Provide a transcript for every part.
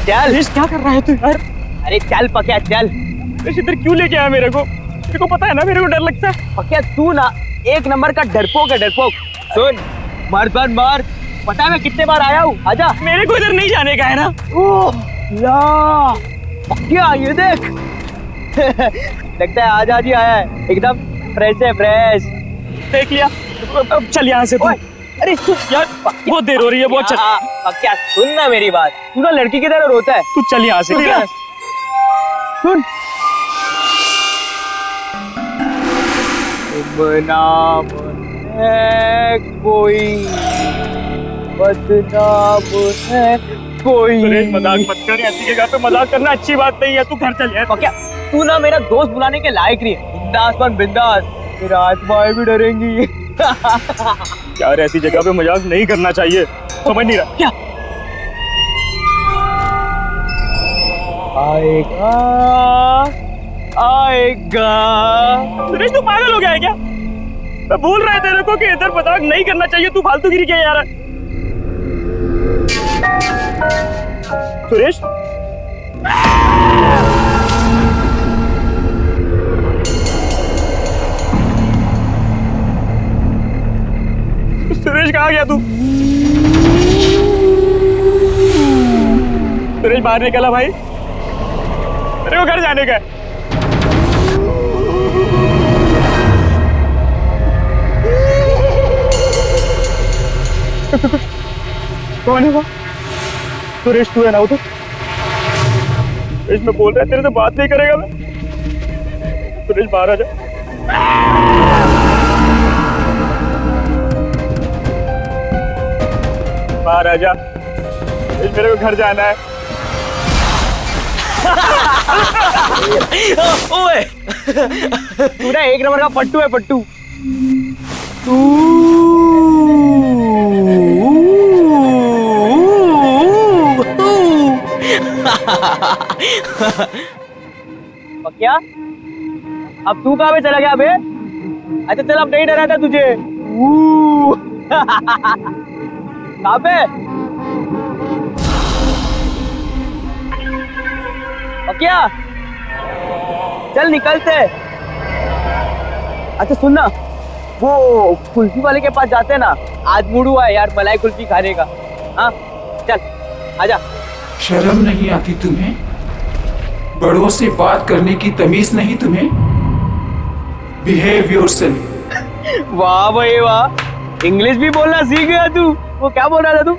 चल। क्या कर रहा है तू यार? अरे चल पक्या चल। इधर क्यों लेके आया मेरे को? तेरे को पता है ना मेरे को डर लगता है। पक्या तू ना एक नंबर का डरपोक है, डरपोक। सुन, मार मार। पता है मैं कितने बार आया हूँ, आजा। मेरे को इधर नहीं जाने का है ना। ओह ला, पक्या ये देख। लगता है आज आज ही आया है, एकदम फ्रेश है, फ्रेश। देख लिया। अब चल यहाँ से तू। अरे तू यार बहुत देर हो रही है, बहुत चल। पक्या सुन ना मेरी बात, तू ना लड़की की तरह रोता है। तू चल यहाँ से। सुन, नाम है कोई, बदनाम है कोई। सुरेश मजाक मत कर, ऐसी जगह पे मजाक करना अच्छी बात नहीं है। तू घर चल यार। पक्या तू ना मेरा दोस्त बुलाने के लायक नहीं है। बिंदास बन बिंदास, तेरा आत्माएं भी डरेंगी। यार ऐसी जगह पे मजाक नहीं करना चाहिए, समझ नहीं रहा क्या आएगा आएगा। सुरेश तू पागल हो गया है क्या? मैं बोल रहा है तेरे को कि इधर मजाक नहीं करना चाहिए, तू फालतूगिरी क्या यार। सुरेश सुरेश कहाँ गया तू? सुरेश बाहर निकला भाई, तेरे को घर जाने का है। कौन है वो? सुरेश तू है ना? वो तो सुरेश मैं बोल रहा है तेरे से बात नहीं करेगा मैं। सुरेश बाहर आ जा। बाहर आ जा, मेरे को घर जाना है। ओए तू ना एक नंबर का पट्टू है, पट्टू। क्या अब तू कहाँ पे चला गया बे? अच्छा चल, अब नहीं डरा था तुझे। कहाँ पे? क्या चल निकलते। अच्छा सुन ना, वो कुल्फी वाले के पास जाते हैं ना, आज मूड हुआ है यार मलाई कुल्फी खाने का। हाँ चल आजा। शर्म नहीं आती तुम्हें? बड़ों से बात करने की तमीज नहीं तुम्हें? Behave yourself. वाह भाई वाह, इंग्लिश भी बोलना सीख गया तू। वो क्या बोल रहा था तू?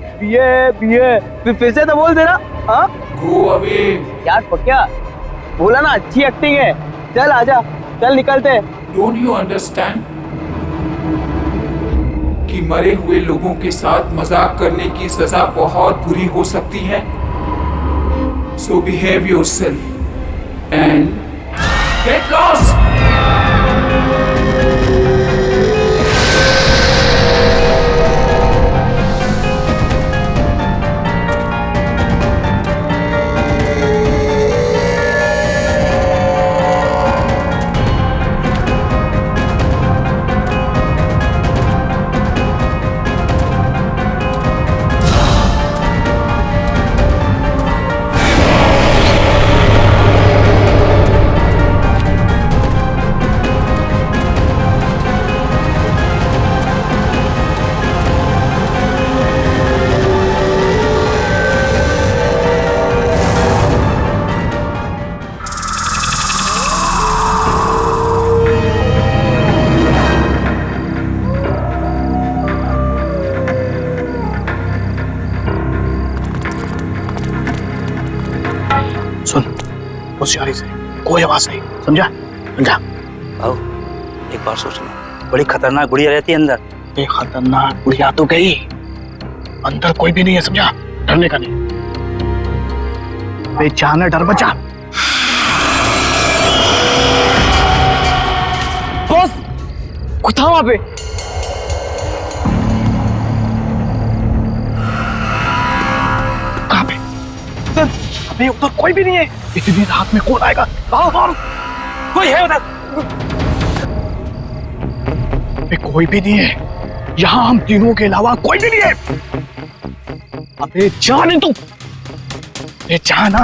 फिर से तो बोल देना। हाँ गो अवे। यार पक्या बोला ना, अच्छी एक्टिंग है। चल आजा, चल निकलते। डोंट यू अंडरस्टैंड कि मरे हुए लोगों के साथ मजाक करने की सजा बहुत बुरी हो सकती है? So behave yourself and get lost. होशियारी से, कोई आवाज नहीं, समझा? समझा? आओ एक बार सोचना, बड़ी खतरनाक गुड़िया रहती है अंदर। ये खतरनाक गुड़िया तो गई, अंदर कोई भी नहीं है, समझा? डरने का नहीं। बेचान है, डर बचा। बॉस कुछ था वहां पे। कहाँ पे? अबे उधर कोई भी नहीं है। इतनी रात में कौन आएगा? कोई है उधर? कोई भी नहीं है यहाँ, हम तीनों के अलावा कोई भी नहीं है। अबे जाने तू। ये जाना।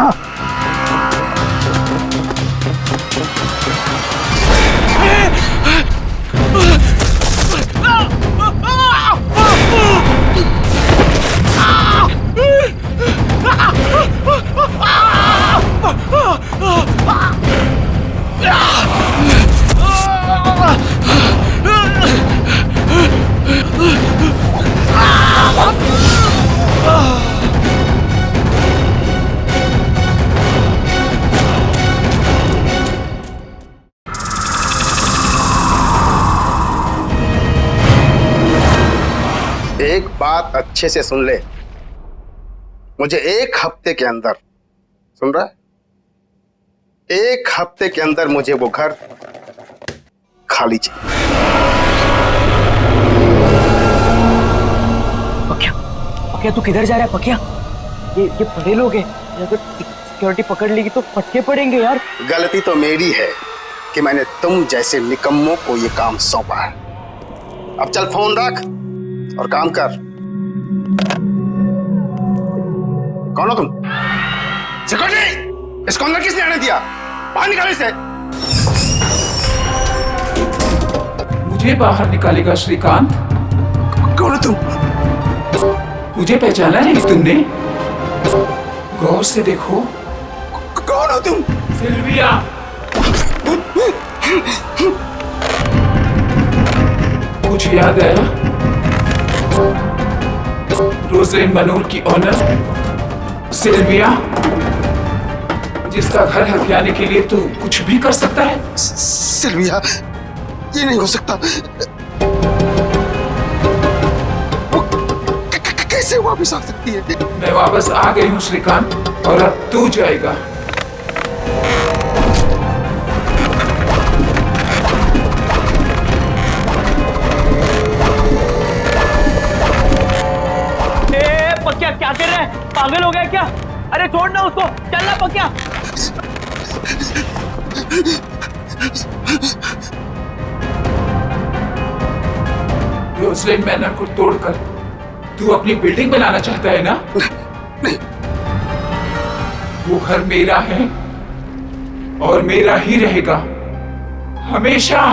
एक बात अच्छे से सुन ले, मुझे 1 हफ्ते के अंदर, सुन रहा है, 1 हफ्ते के अंदर मुझे वो घर खाली चाहिए। पकिया तू किधर जा रहा है पकिया? ये बड़े लोग हैं, अगर सिक्योरिटी पकड़ लेगी तो फटके पड़ेंगे यार। गलती तो मेरी है कि मैंने तुम जैसे निकम्मों को ये काम सौंपा है। अब चल फोन रख और काम कर। कौन हो तुम? सिक्योरिटी, इसको अंदर किसने आने दिया? बाहर निकालो इसे। मुझे बाहर निकालेगा श्रीकांत? कौन हो तुम? मुझे पहचाना नहीं तुमने? गौर से देखो। कौन हो तुम? सिल्विया। कुछ याद आया? रोजलिन मनोर की ऑनर सिल्विया, जिसका घर हथियाने के लिए तू कुछ भी कर सकता है। सिल्विया, ये नहीं हो सकता। वो कैसे वापस आ सकती है? मैं वापस आ गई हूँ श्रीकांत, और अब तू जाएगा। पकिया क्या कर रहा है? पागल हो गया क्या? अरे छोड़ ना उसको, चलना पकिया। रोजलिन मैनर को तोड़कर तू अपनी बिल्डिंग बनाना चाहता है ना? नहीं। वो घर मेरा है और मेरा ही रहेगा हमेशा।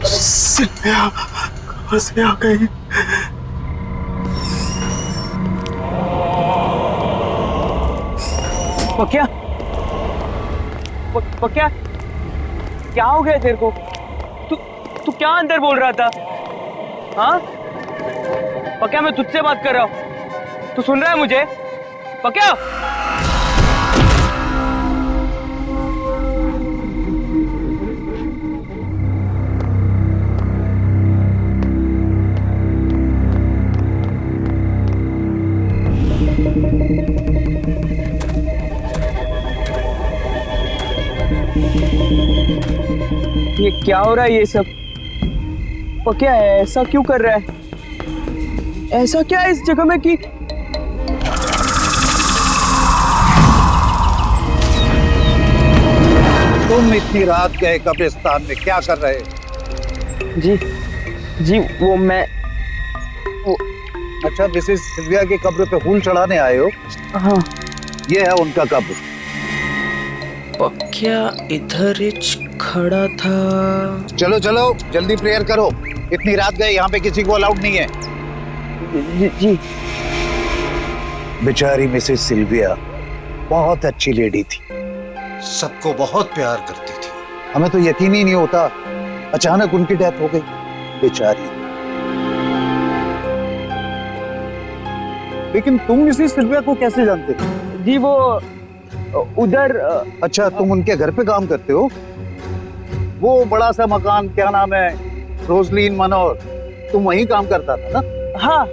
सिल्विया कहाँ से आ गई? पकिया, पकिया क्या हो गया तेरे को? तू क्या अंदर बोल रहा था? हाँ पकिया, मैं तुझसे बात कर रहा हूँ, तू सुन रहा है मुझे? पकिया, ये क्या हो रहा है ये सब? पकिया ऐसा क्यों कर रहा है? ऐसा क्या है इस जगह में कि तुम इतनी रात गए कब्रिस्तान में क्या कर रहे? जी वो मैं अच्छा, मिसेस सिल्विया की कब्र पे फूल चढ़ाने आए हो? हाँ। ये है उनका कब्र। पकिया इधर खड़ा था। चलो चलो जल्दी प्रेयर करो, इतनी रात गए, यहाँ पे किसी को अलाउड नहीं है। जी। बेचारी मिसेस सिल्विया बहुत अच्छी लेडी थी, सबको बहुत प्यार करती थी। हमें तो यकीन ही नहीं होता, अचानक उनकी डेथ हो गई बेचारी। लेकिन तुम मिसेस सिल्विया को कैसे जानते थे? जी वो उधर। अच्छा, तुम उनके घर पे काम करते हो? वो बड़ा सा मकान, क्या नाम है, रोजलिन मनोर, तुम वहीं काम करता था ना? हाँ।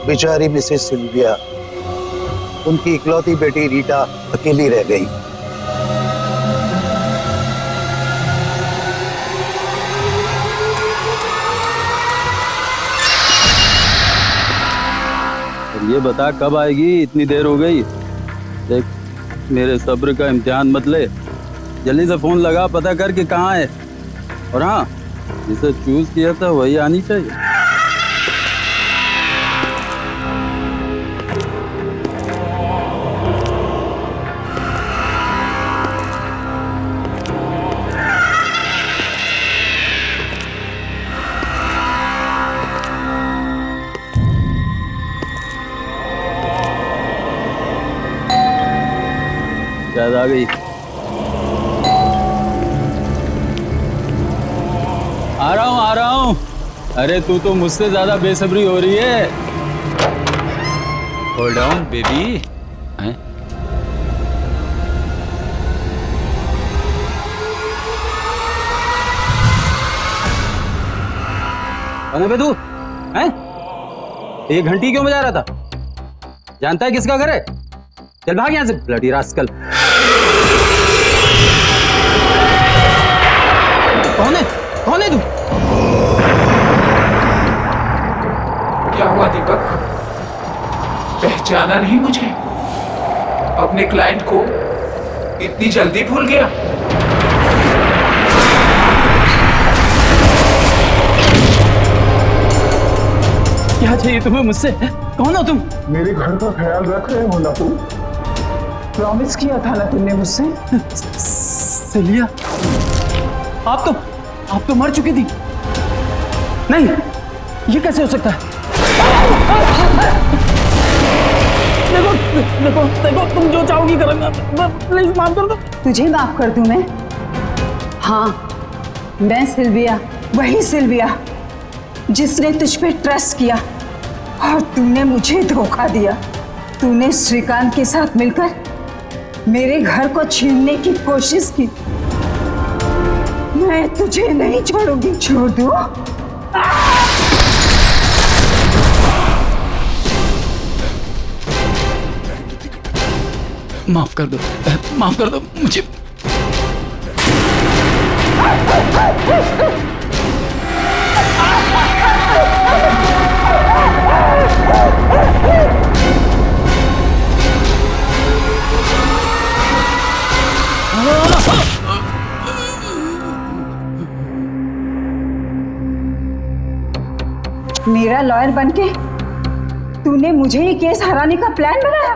बेचारी मिसेस सिल्विया उनकी इकलौती बेटी रीटा अकेली रह गई। और ये बता कब आएगी, इतनी देर हो गई। देख मेरे सब्र का इम्तिहान मत ले, जल्दी से फोन लगा, पता कर कि कहाँ है। और हाँ, जिसे चूज किया था वही आनी चाहिए। शायद आ गई। आ रहा हूँ। अरे तू तो मुझसे ज्यादा बेसब्री हो रही है। Hold on baby. कौन है तू? हैं? ये घंटी क्यों बजा रहा था? जानता है किसका घर है? चल भाग यहाँ से ब्लडी रास्कल। कौन है? कौन है तू? क्या हुआ दीपक, पहचाना नहीं मुझे? अपने क्लाइंट को इतनी जल्दी भूल गया? क्या चाहिए तुम्हें मुझसे? कौन हो तुम? मेरे घर का ख्याल रख रहे हो ना तुम? प्रॉमिस किया था ना तुमने मुझसे। सेलिया, आप तो मर चुकी थी। नहीं, ये कैसे हो सकता है? देखो देखो देखो, तुम जो चाहोगी करूंगा, प्लीज माफ कर दो। तुझे माफ कर दूं मैं? हाँ, मैं सिल्विया, वही सिल्विया जिसने तुझ पे ट्रस्ट किया और तूने मुझे धोखा दिया। तूने श्रीकांत के साथ मिलकर मेरे घर को छीनने की कोशिश की। मैं तुझे नहीं छोड़ूंगी। छोड़ दो। माफ कर दो, माफ कर दो मुझे। मेरा लॉयर बनके तूने मुझे ये केस हराने का प्लान बनाया।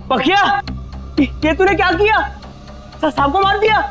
पखिया, ये तूने क्या किया? साहब को मार दिया।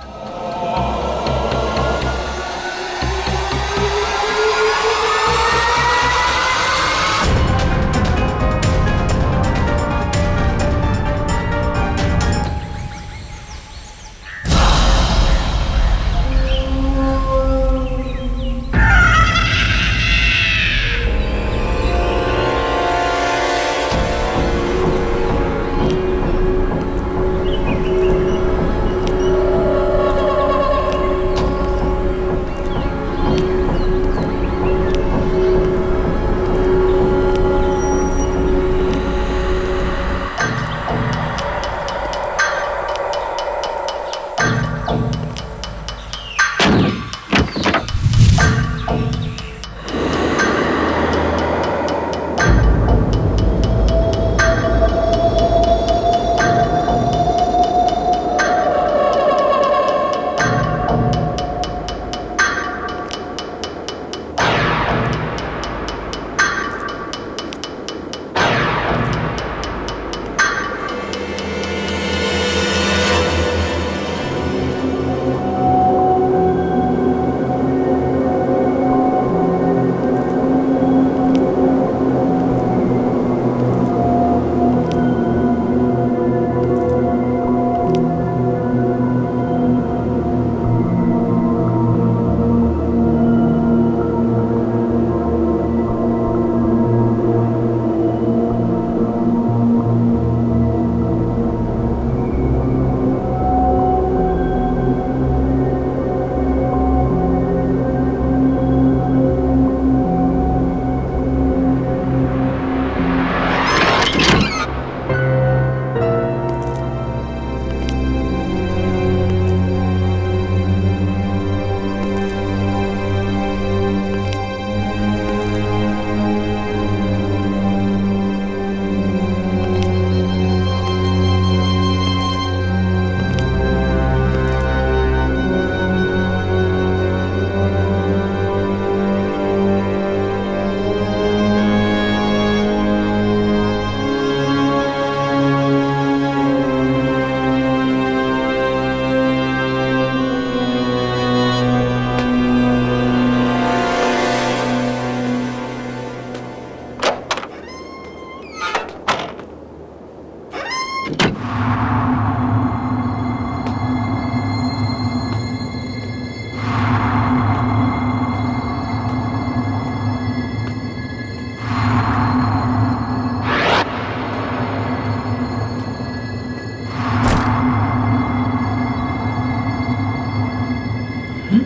कौन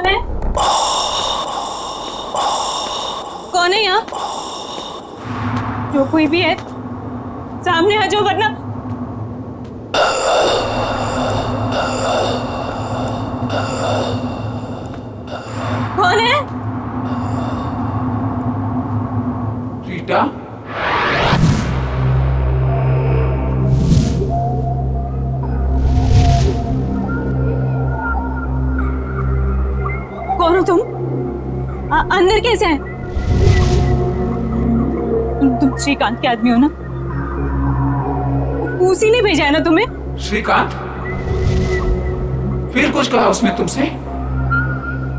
है? कौन है यहाँ? जो कोई भी है सामने आ जाओ, वरना कौन है? रीटा, कौन हो तुम? अंदर कैसे हैं? तुम श्रीकांत के आदमी हो ना? उसी ने भेजा है ना तुम्हें? श्रीकांत? फिर कुछ कहा उसने तुमसे?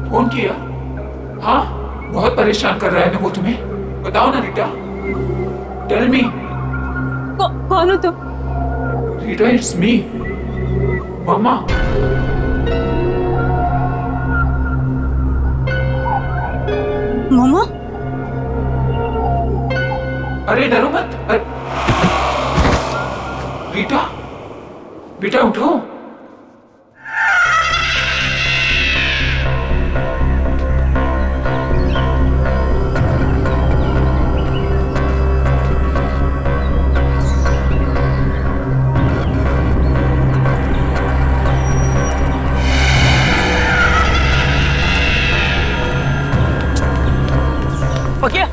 फोन किया? हाँ, बहुत परेशान कर रहा है ना वो तुम्हें? बताओ ना रीटा, टेल मी। कौन हो तुम? रीटा, इट्स मी, मामा। मामा? अरे डरो मत। रीटा, बेटा उठो। पकिया,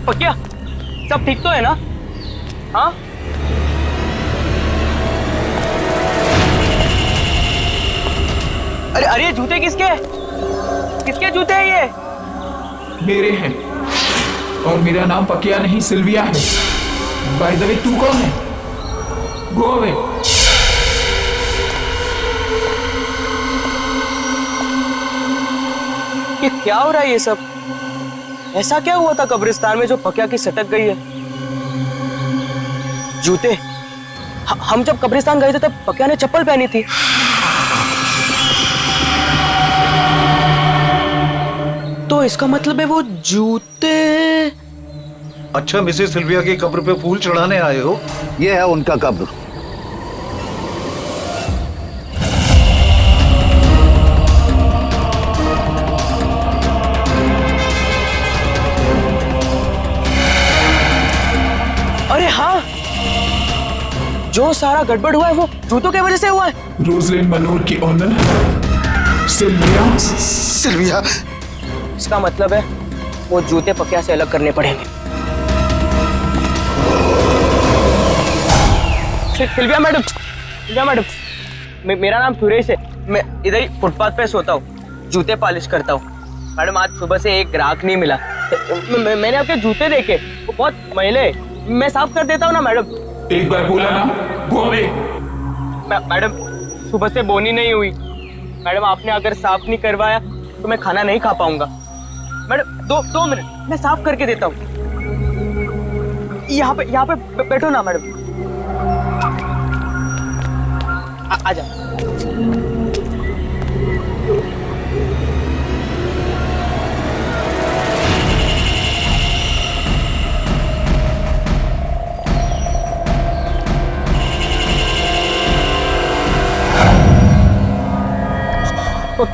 पकिया, सब ठीक तो है ना? हाँ? अरे अरे, ये जूते किसके हैं? किसके जूते हैं ये? मेरे हैं, और मेरा नाम पकिया नहीं सिल्विया है। बाय द वे, तू कौन है? Go away. ये क्या हो रहा है ये सब? ऐसा क्या हुआ था कब्रिस्तान में जो पकिया की सटक गई है? जूते, हम जब कब्रिस्तान गए थे तब पकिया ने चप्पल पहनी थी। तो इसका मतलब है वो जूते। अच्छा, मिसेस सिल्विया की कब्र पे फूल चढ़ाने आए हो? ये है उनका कब्र। अरे हाँ, जो सारा गड़बड़ हुआ है वो जूतों की वजह से हुआ है। रोजलिन मनोर की ऑनर सिल्विया। सिल्विया, इसका मतलब है वो जूते पकिया से अलग करने पड़ेंगे। सिल्विया मैडम, सिल्विया मैडम, मेरा नाम सुरेश है। मैं इधर ही फुटपाथ पे सोता हूँ, जूते पॉलिश करता हूँ। मैडम, आज सुबह से एक ग्राहक नहीं मिला। मैंने आपके जूते देखे, वो बहुत मैले। मैं साफ कर देता हूँ ना मैडम। एक बार बोला ना, गो अवे। मैडम, सुबह से बोनी नहीं हुई। मैडम, आपने अगर साफ नहीं करवाया तो मैं खाना नहीं खा पाऊंगा। मैडम, दो मिनट, मैं साफ करके देता हूँ। यहाँ पे बैठो ना मैडम। आजा।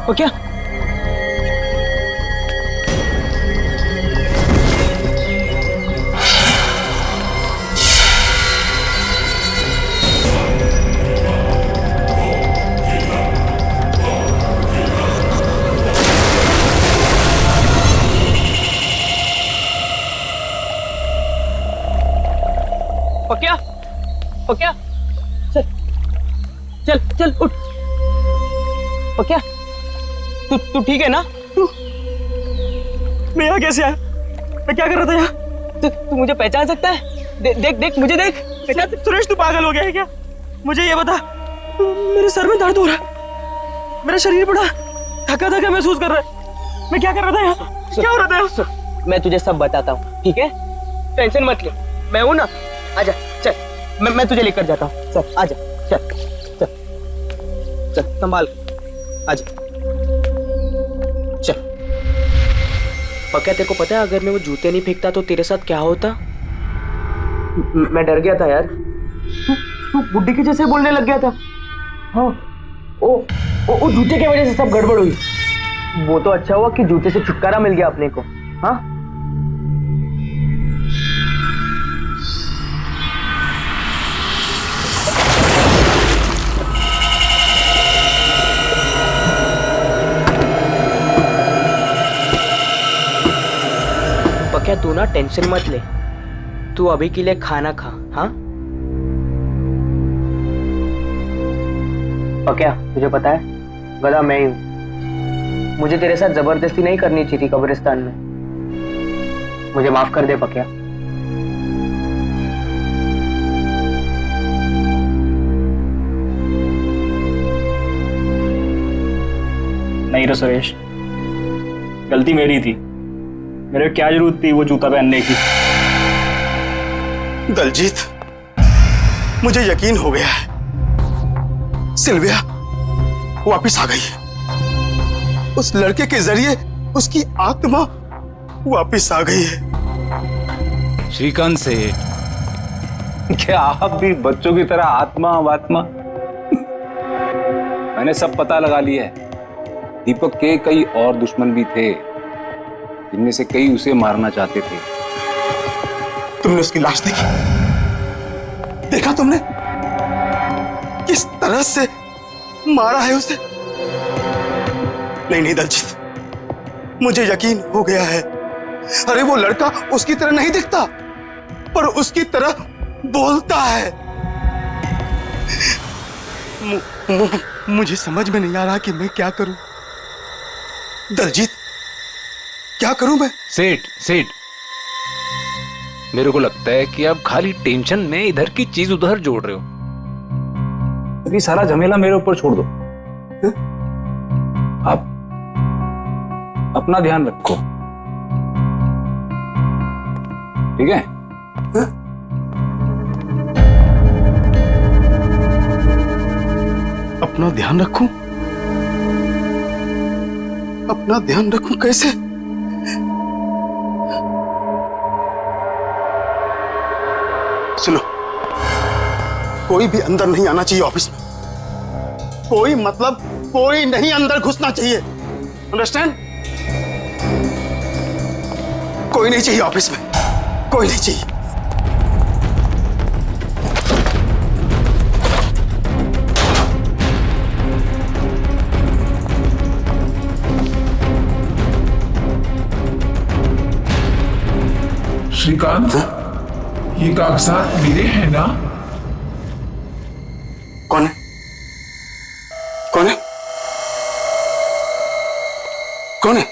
क्या? पकिया, पकिया, चल चल चल उठ। पकिया, तू ठीक है ना? मैं यहाँ कैसे आया? मैं क्या कर रहा था यहाँ? तू मुझे पहचान सकता है? देख देख मुझे देख। सुरेश, तू पागल हो गया है क्या? मुझे ये बता, मेरे सर में दर्द हो रहा है, मेरा शरीर बड़ा थका थका महसूस कर रहा है। मैं क्या कर रहा था यहाँ? क्या हो रहा था यहाँ? मैं तुझे सब बताता हूँ, ठीक है? टेंशन मत ले, मैं हूं ना। आजा, चल, मैं तुझे लेकर जाता हूँ। चल आजा, चल चल चल, संभाल, आजा, चल। पक्का तेरे को पता है अगर मैं वो जूते नहीं फेंकता तो तेरे साथ क्या होता? मैं डर गया था यार। तू बुड्ढी के जैसे बोलने लग गया था। हाँ, ओ जूते की वजह से सब गड़बड़ हुई। वो तो अच्छा हुआ कि जूते से छुटकारा मिल गया अपने को। हाँ, पक्का तू ना टेंशन मत ले, तू अभी के लिए खाना खा। हाँ पक्का तुझे पता है गधा मैं ही हूं। मुझे तेरे साथ जबरदस्ती नहीं करनी चाहिए थी कब्रिस्तान में। मुझे माफ कर दे पक्का। नहीं रे सुरेश, गलती मेरी थी। मेरे क्या जरूरत थी वो जूता पहनने की। दलजीत, मुझे यकीन हो गया है सिल्विया वापिस आ गई है। उस लड़के के जरिए उसकी आत्मा वापिस आ गई है। श्रीकांत सेठ, क्या आप भी बच्चों की तरह आत्मा वात्मा? मैंने सब पता लगा लिया है। दीपक के कई और दुश्मन भी थे, जिनमें से कई उसे मारना चाहते थे। तुमने उसकी लाश देखी? देखा तुमने किस तरह से मारा है उसे? नहीं दलजीत, मुझे यकीन हो गया है। अरे वो लड़का उसकी तरह नहीं दिखता, पर उसकी तरह बोलता है। मुझे समझ में नहीं आ रहा कि मैं क्या करूं। दलजीत, क्या करूं मैं? सेठ, मेरे को लगता है कि आप खाली टेंशन में इधर की चीज उधर जोड़ रहे हो। अभी सारा झमेला मेरे ऊपर छोड़ दो। आप अपना ध्यान रखो, ठीक है? अपना ध्यान रखूं? अपना ध्यान रखूं कैसे? सुनो, कोई भी अंदर नहीं आना चाहिए ऑफिस में। कोई मतलब कोई नहीं अंदर घुसना चाहिए। अंडरस्टैंड? कोई नहीं चाहिए ऑफिस में, कोई नहीं चाहिए। श्रीकांत, ये कागजात मेरे हैं ना? कौन है? कौन है? कौन है?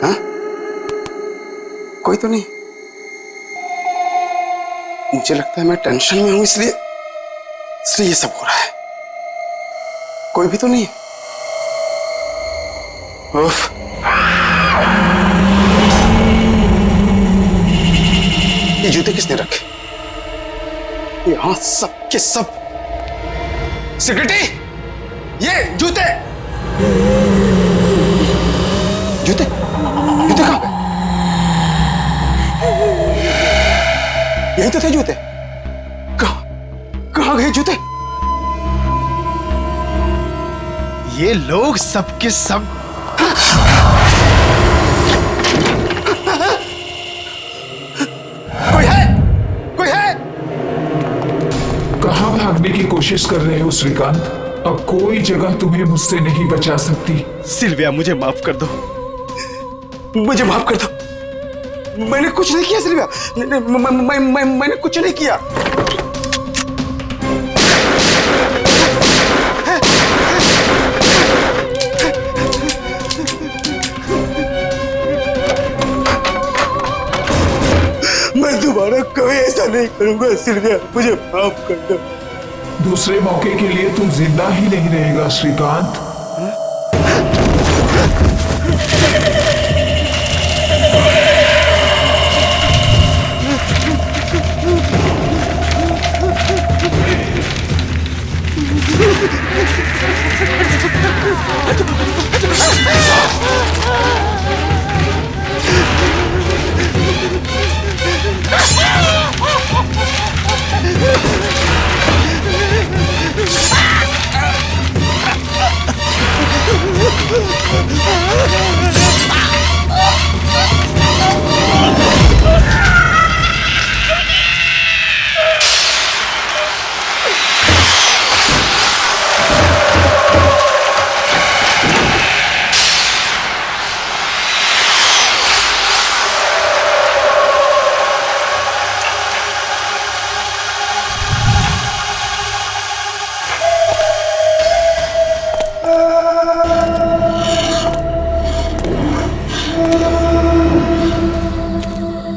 हाँ? कोई तो नहीं। मुझे लगता है मैं टेंशन में हूं, इसलिए ये सब हो रहा है। कोई भी तो नहीं है। उफ। ये जूते किसने रखे? यहां सब के सब। सिक्योरिटी, ये जूते कहां गए? यही तो थे जूते। कहां गए जूते? ये लोग सबके सब कोई है? कहां भागने की कोशिश कर रहे हो श्रीकांत? अब कोई जगह तुम्हें मुझसे नहीं बचा सकती। सिल्विया, मुझे माफ कर दो। मुझे माफ कर दो। मैंने कुछ नहीं किया सिल्विया। मैंने कुछ नहीं किया। मैं दोबारा कभी ऐसा नहीं करूंगा सिल्विया, मुझे माफ कर दो। दूसरे मौके के लिए तुम जिंदा ही नहीं रहेगा श्रीकांत।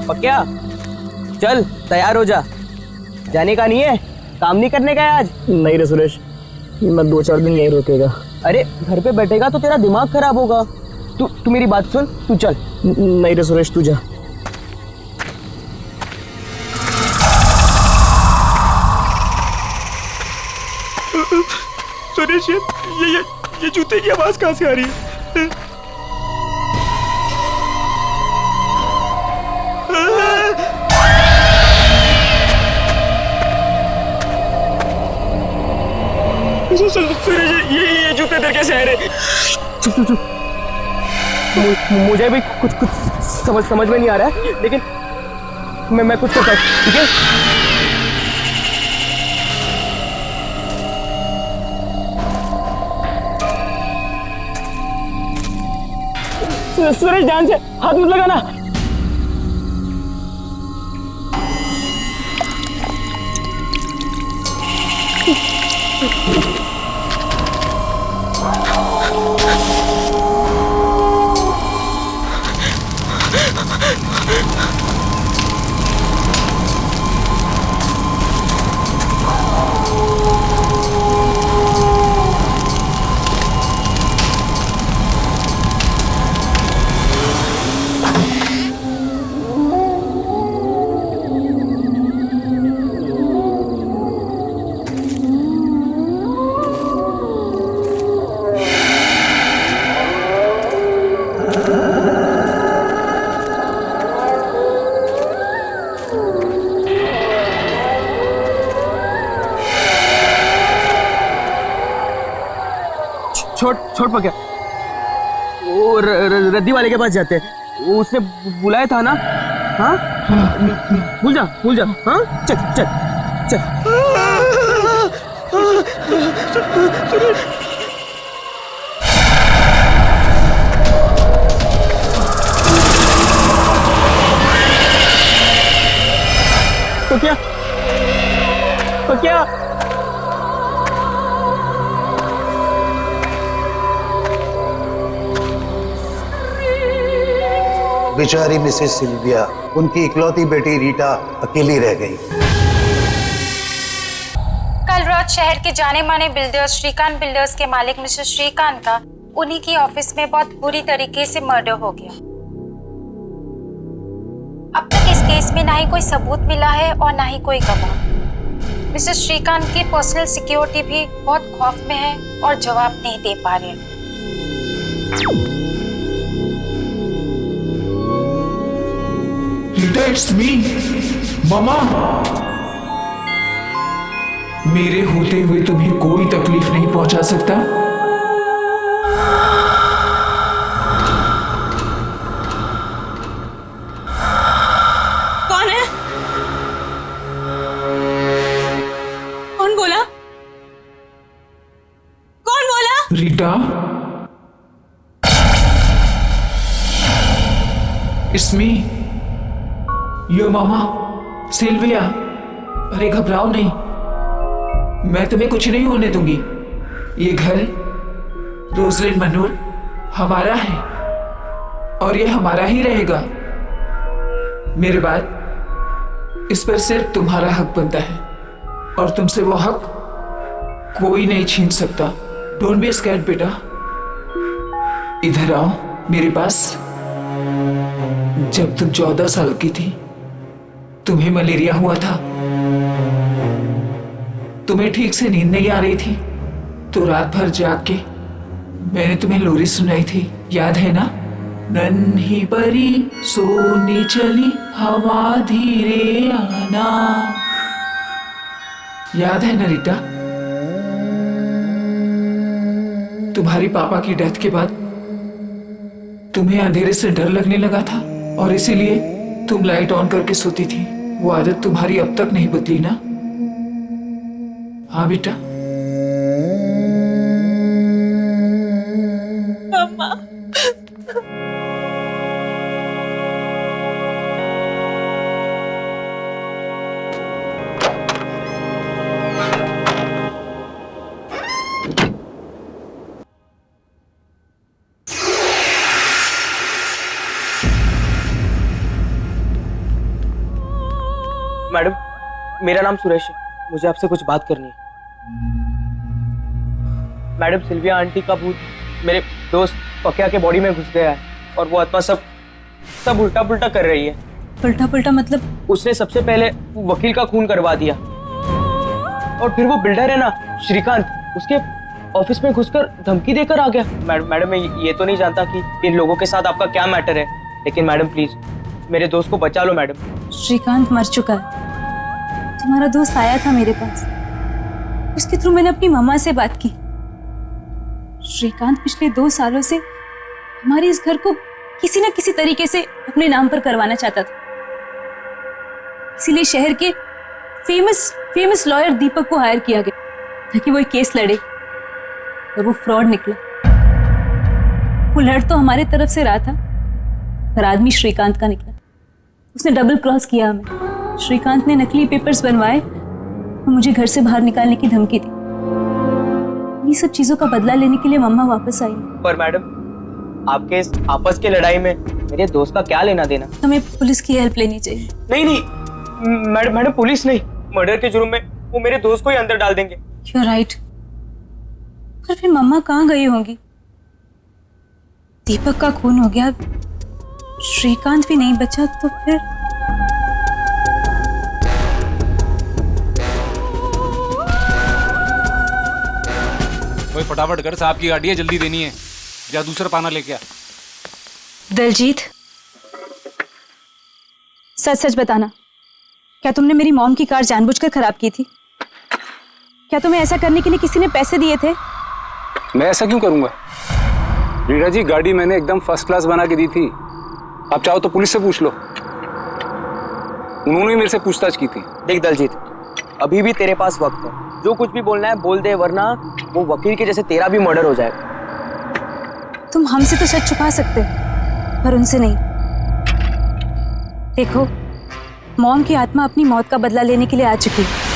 पक्या चल तैयार हो जा, जाने का नहीं है, काम नहीं करने का है आज। नहीं रे सुरेश, मैं 2-4 दिन यहीं रुकेगा। अरे घर पे बैठेगा तो तेरा दिमाग खराब होगा। तू मेरी बात सुन, तू चल। नहीं रे सुरेश, तू जा। सुरेश ये जूते की आवाज कहाँ से आ रही है? सुरेश ये जूते तेरे कैसे आ रहे? चुप चुप चुप। मुझे भी कुछ समझ में नहीं आ रहा है, लेकिन मैं कुछ करता हूँ, ठीक है? सुरेश ध्यान से हाथ मत लगाना। छोड़ पक्या, वो रद्दी वाले के पास जाते हैं, उसने बुलाया था ना। हाँ भूल जा। हाँ चल। पक्या बेचारी मिसेस सिल्विया, उनकी इकलौती बेटी रीटा अकेली रह गई। कल रात शहर के जाने माने बिल्डर्स श्रीकांत बिल्डर्स के मालिक मिस्टर श्रीकांत का उन्हीं की ऑफिस में बहुत बुरी तरीके से मर्डर हो गया। अब तक इस केस में ना ही कोई सबूत मिला है और ना ही कोई गवाह। मिस्टर श्रीकांत की पर्सनल सिक्योरिटी भी बहुत खौफ में है और जवाब नहीं दे पा रहे। That's me, मामा। मेरे होते हुए तुम्हें कोई तकलीफ नहीं पहुंचा सकता। कौन है? कौन बोला? Rita, It's me, your mama Sylvia. अरे घबराओ नहीं, मैं तुम्हें कुछ नहीं होने दूंगी। ये घर रोजलिन मनोर हमारा है और ये हमारा ही रहेगा। मेरे बाद इस पर सिर्फ तुम्हारा हक बनता है और तुमसे वो हक कोई नहीं छीन सकता। डोंट बी स्कैर्ड बेटा, इधर आओ मेरे पास। जब तुम 14 साल की थी, तुम्हें मलेरिया हुआ था। तुम्हें ठीक से नींद नहीं आ रही थी, तो रात भर जाग के मैंने तुम्हें लोरी सुनाई थी, याद है ना? नन्ही परी सोने चली हवा धीरे आना, याद है ना रीटा? तुम्हारी पापा की डेथ के बाद तुम्हें अंधेरे से डर लगने लगा था और इसीलिए तुम लाइट ऑन करके सोती थी। वो आदत तुम्हारी अब तक नहीं बदली ना? हाँ बेटा। मम्मा। मैडम, मेरा नाम सुरेश है, मुझे आपसे कुछ बात करनी है। मैडम, सिल्विया आंटी का भूत मेरे दोस्त पकिया के बॉडी में घुस गया है और वो आत्मा सब उल्टा पुल्टा कर रही है। उल्टा पुल्टा मतलब? उसने सबसे पहले वकील का खून करवा दिया और फिर वो बिल्डर है ना श्रीकांत, उसके ऑफिस में घुसकर धमकी देकर आ गया। मैडम, मैं ये तो नहीं जानता कि इन लोगों के साथ आपका क्या मैटर है, लेकिन मैडम प्लीज मेरे दोस्त को बचा लो मैडम। श्रीकांत मर चुका है। तुम्हारा दोस्त आया था मेरे पास, उसके थ्रू मैंने अपनी मम्मा से बात की। श्रीकांत पिछले 2 सालों से हमारे इस घर को किसी न किसी तरीके से अपने नाम पर करवाना चाहता था, इसीलिए शहर के फेमस लॉयर दीपक को हायर किया गया ताकि वो एक केस लड़े, और वो फ्रॉड निकला। वो लड़ तो हमारे तरफ से रहा था, पर आदमी श्रीकांत का निकला। उसने डबल क्रॉस किया हमें। श्रीकांत ने नकली पेपर्स बनवाए और मुझे घर से बाहर निकालने की धमकी दी। ये सब चीजों का बदला लेने के लिए मम्मा वापस आई। पर मैडम, आपके इस आपस की लड़ाई में मेरे दोस्त का क्या लेना देना? हमें पुलिस की हेल्प लेनी चाहिए। नहीं मैडम, पुलिस नहीं, मर्डर के जुर्म में वो मेरे दोस्त को ही अंदर डाल देंगे। You're right। पर फिर मम्मा कहाँ गई होंगी? दीपक का खून हो गया, श्रीकांत भी नहीं बचा, तो फिर कोई फटाफट कर, साहब की गाड़ी है, जल्दी देनी है। जा दूसरा पाना लेके आ। दलजीत, सच बताना, क्या तुमने मेरी मॉम की कार जानबूझकर खराब की थी? क्या तुम्हें ऐसा करने के लिए किसी ने पैसे दिए थे? मैं ऐसा क्यों करूंगा? रीना जी, गाड़ी मैंने एकदम फर्स्ट क्लास बना के दी थी। आप चाहो तो पुलिस से पूछ लो, उन्होंने मेरे से पूछताछ की थी। देख दलजीत, अभी भी तेरे पास वक्त है, जो कुछ भी बोलना है बोल दे, वरना वो वकील के जैसे तेरा भी मर्डर हो जाएगा। तुम हमसे तो सच छुपा सकते हो, पर उनसे नहीं। देखो, मॉम की आत्मा अपनी मौत का बदला लेने के लिए आ चुकी है।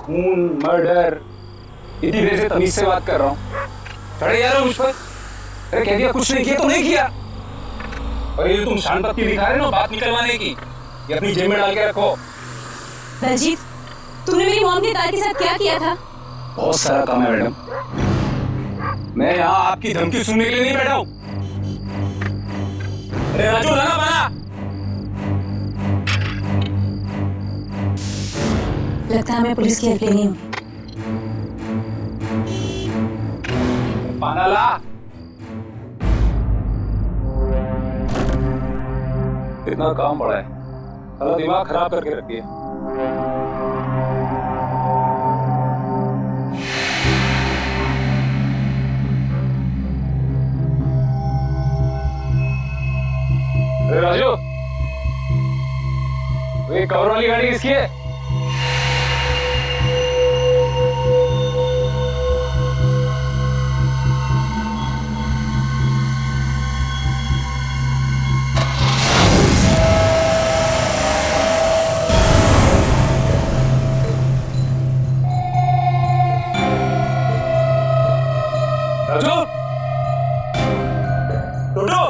खून, मर्डर, इतनी देर से तमीज से बात कर रहा हूँ। चढ़े जा रहे हो मुझ पर? अरे कह दिया कुछ नहीं किया तो नहीं किया। और ये तुम शान पत्ती दिखा रहे हो बात निकलवाने की, ये अपनी जेब में डाल के रखो। दलजीत, तुमने मेरी मॉम की कार के साथ क्या किया था? बहुत सारा काम है मैडम, मैं यहाँ आपकी धमकी सुनने के लिए नहीं बैठा हूँ। अरे राजू, लगा पाना। लगता है हमें पुलिस की हेल्प लेनी होगी। पाना ला। इतना काम बड़ा है, सारा दिमाग खराब करके रखी है। अरे राजू, ये कवर वाली गाड़ी किसकी है? राजू, टोटो,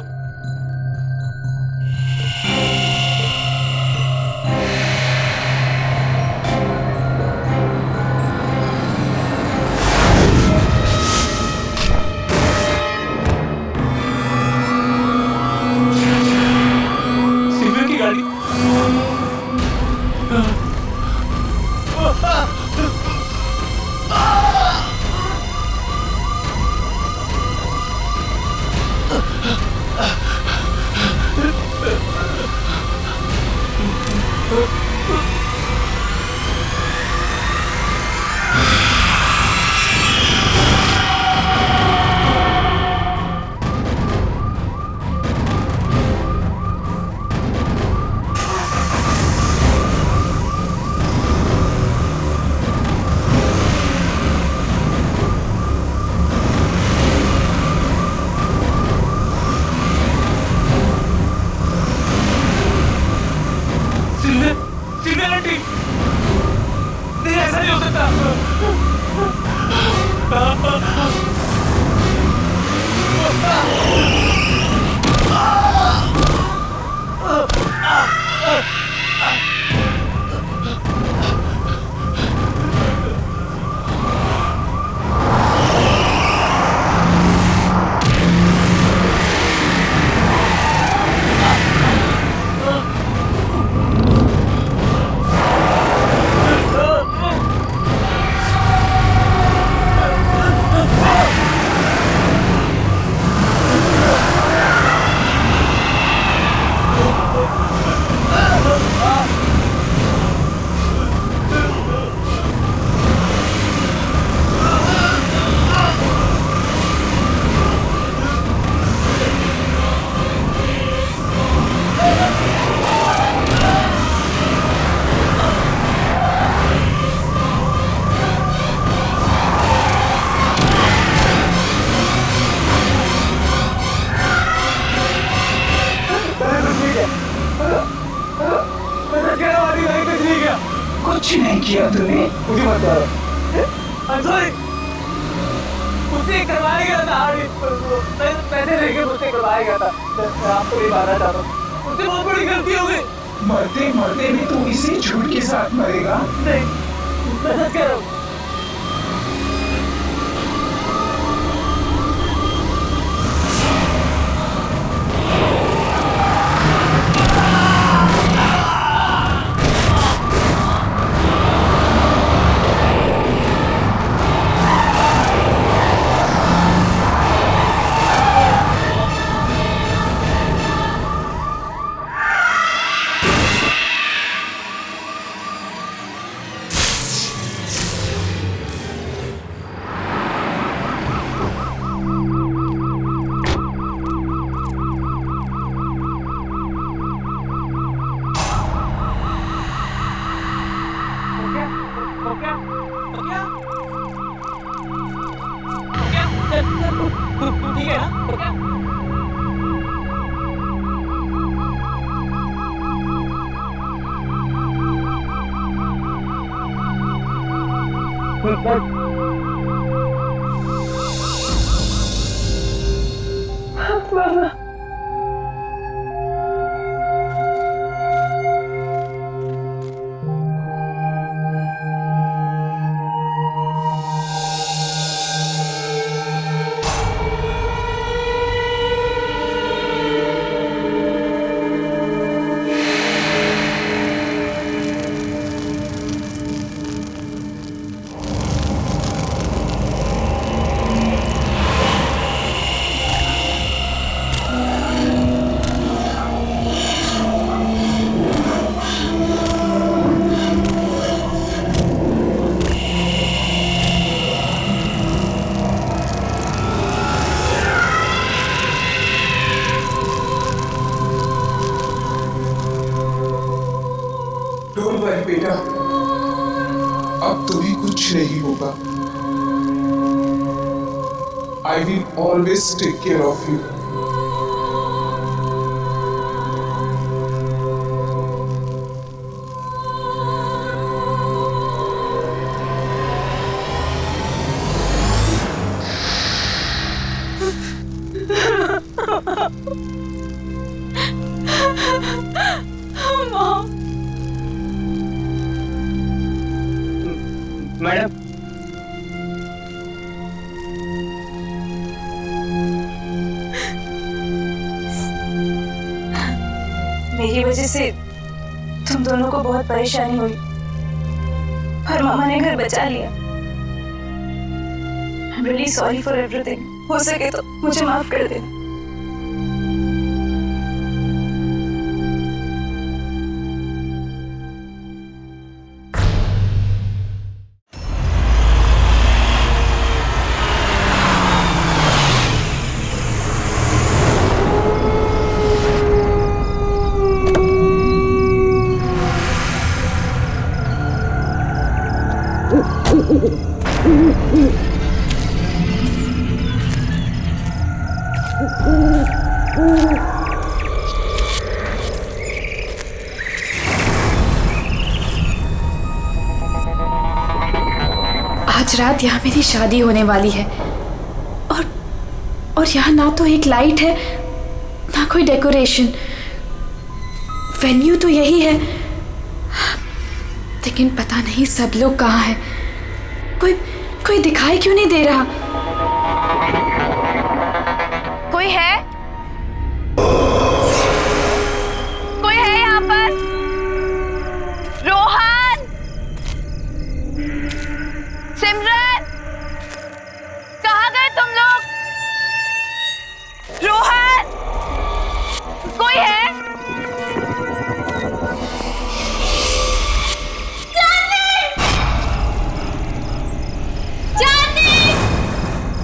कुछ नहीं किया तूने। मुझे मत मारो। I'm sorry। मुझसे करवाया गया था, पैसे लेके मुझसे करवाया गया था। मैं आपको नहीं मारना चाहता हूँ, मुझसे बहुत बड़ी गलती हो गई। मरते मरते भी तू इसी झूठ के साथ मरेगा? नहीं, मैं सच कह रहा हूँ। ठीक है ना? डोंट वरी बेटा, अब तुम्हें कुछ नहीं होगा। I will always take care of you. Madam, मेरी वजह से तुम दोनों को बहुत परेशानी हुई, पर मामा ने घर बचा लिया। I'm really sorry for everything। हो सके तो मुझे माफ कर देना। आज रात यहाँ मेरी शादी होने वाली है और यहाँ ना तो एक लाइट है ना कोई डेकोरेशन। वेन्यू तो यही है, लेकिन पता नहीं सब लोग कहाँ हैं। कोई दिखाई क्यों नहीं दे रहा? कोई है? कोई है यहाँ पर? रोहन, सिमरन, कहाँ गए तुम लोग? रोहन, कोई है? चांदी,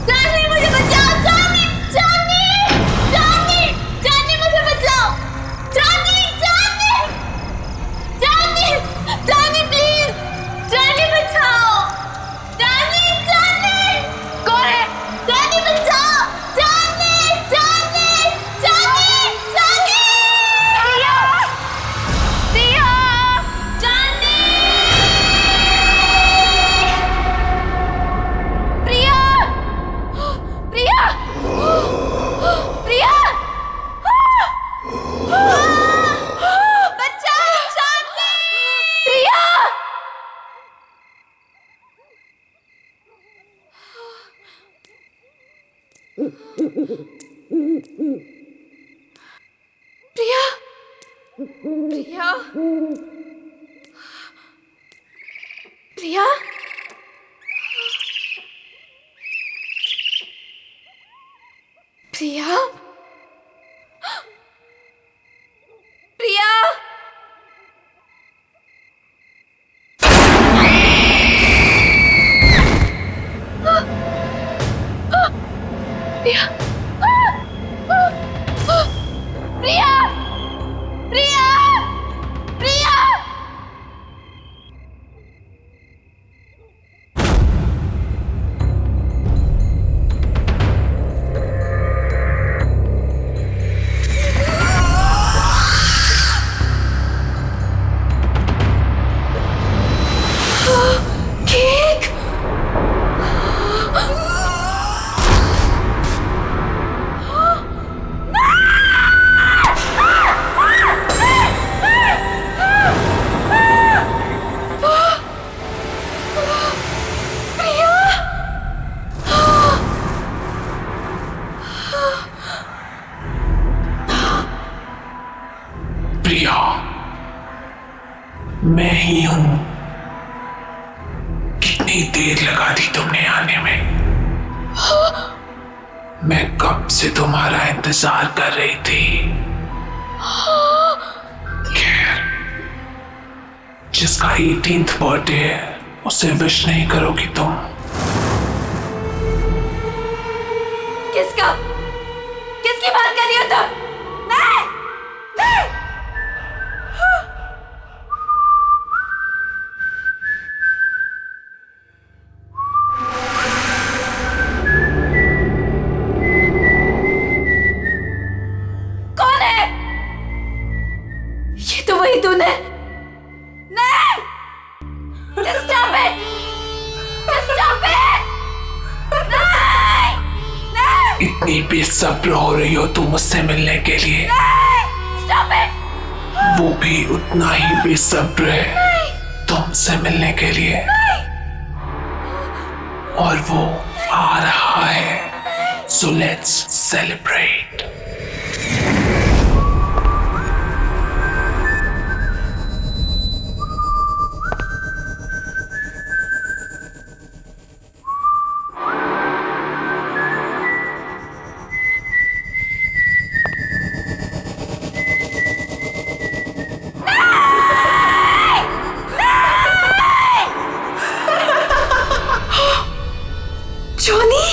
चांदी, मुझे बचाओ, चांदी, चांदी। प्रिया प्रिया प्रिया प्रिया प्रिया प्रिया प्रिया प्रिया केक प्रिया, मैं ही हूं। कितनी देर लगा दी तुमने आने में? मैं कब से तुम्हारा इंतजार कर रही थी। खैर, जिसका 18th बर्थडे है उसे विश नहीं करोगी तुम। किसका किसकी बात कर रही हो तुम? नहीं नहीं कौन है? ये तो वही तूने। नहीं Just stop it! Just stop it! नहीं नहीं इतनी बेसब्र हो रही हो तुम मुझसे मिलने के लिए। Stop it! वो भी उतना ही बेसब्र है तुमसे मिलने के लिए। और वो आ रहा है। So let's celebrate. जोनी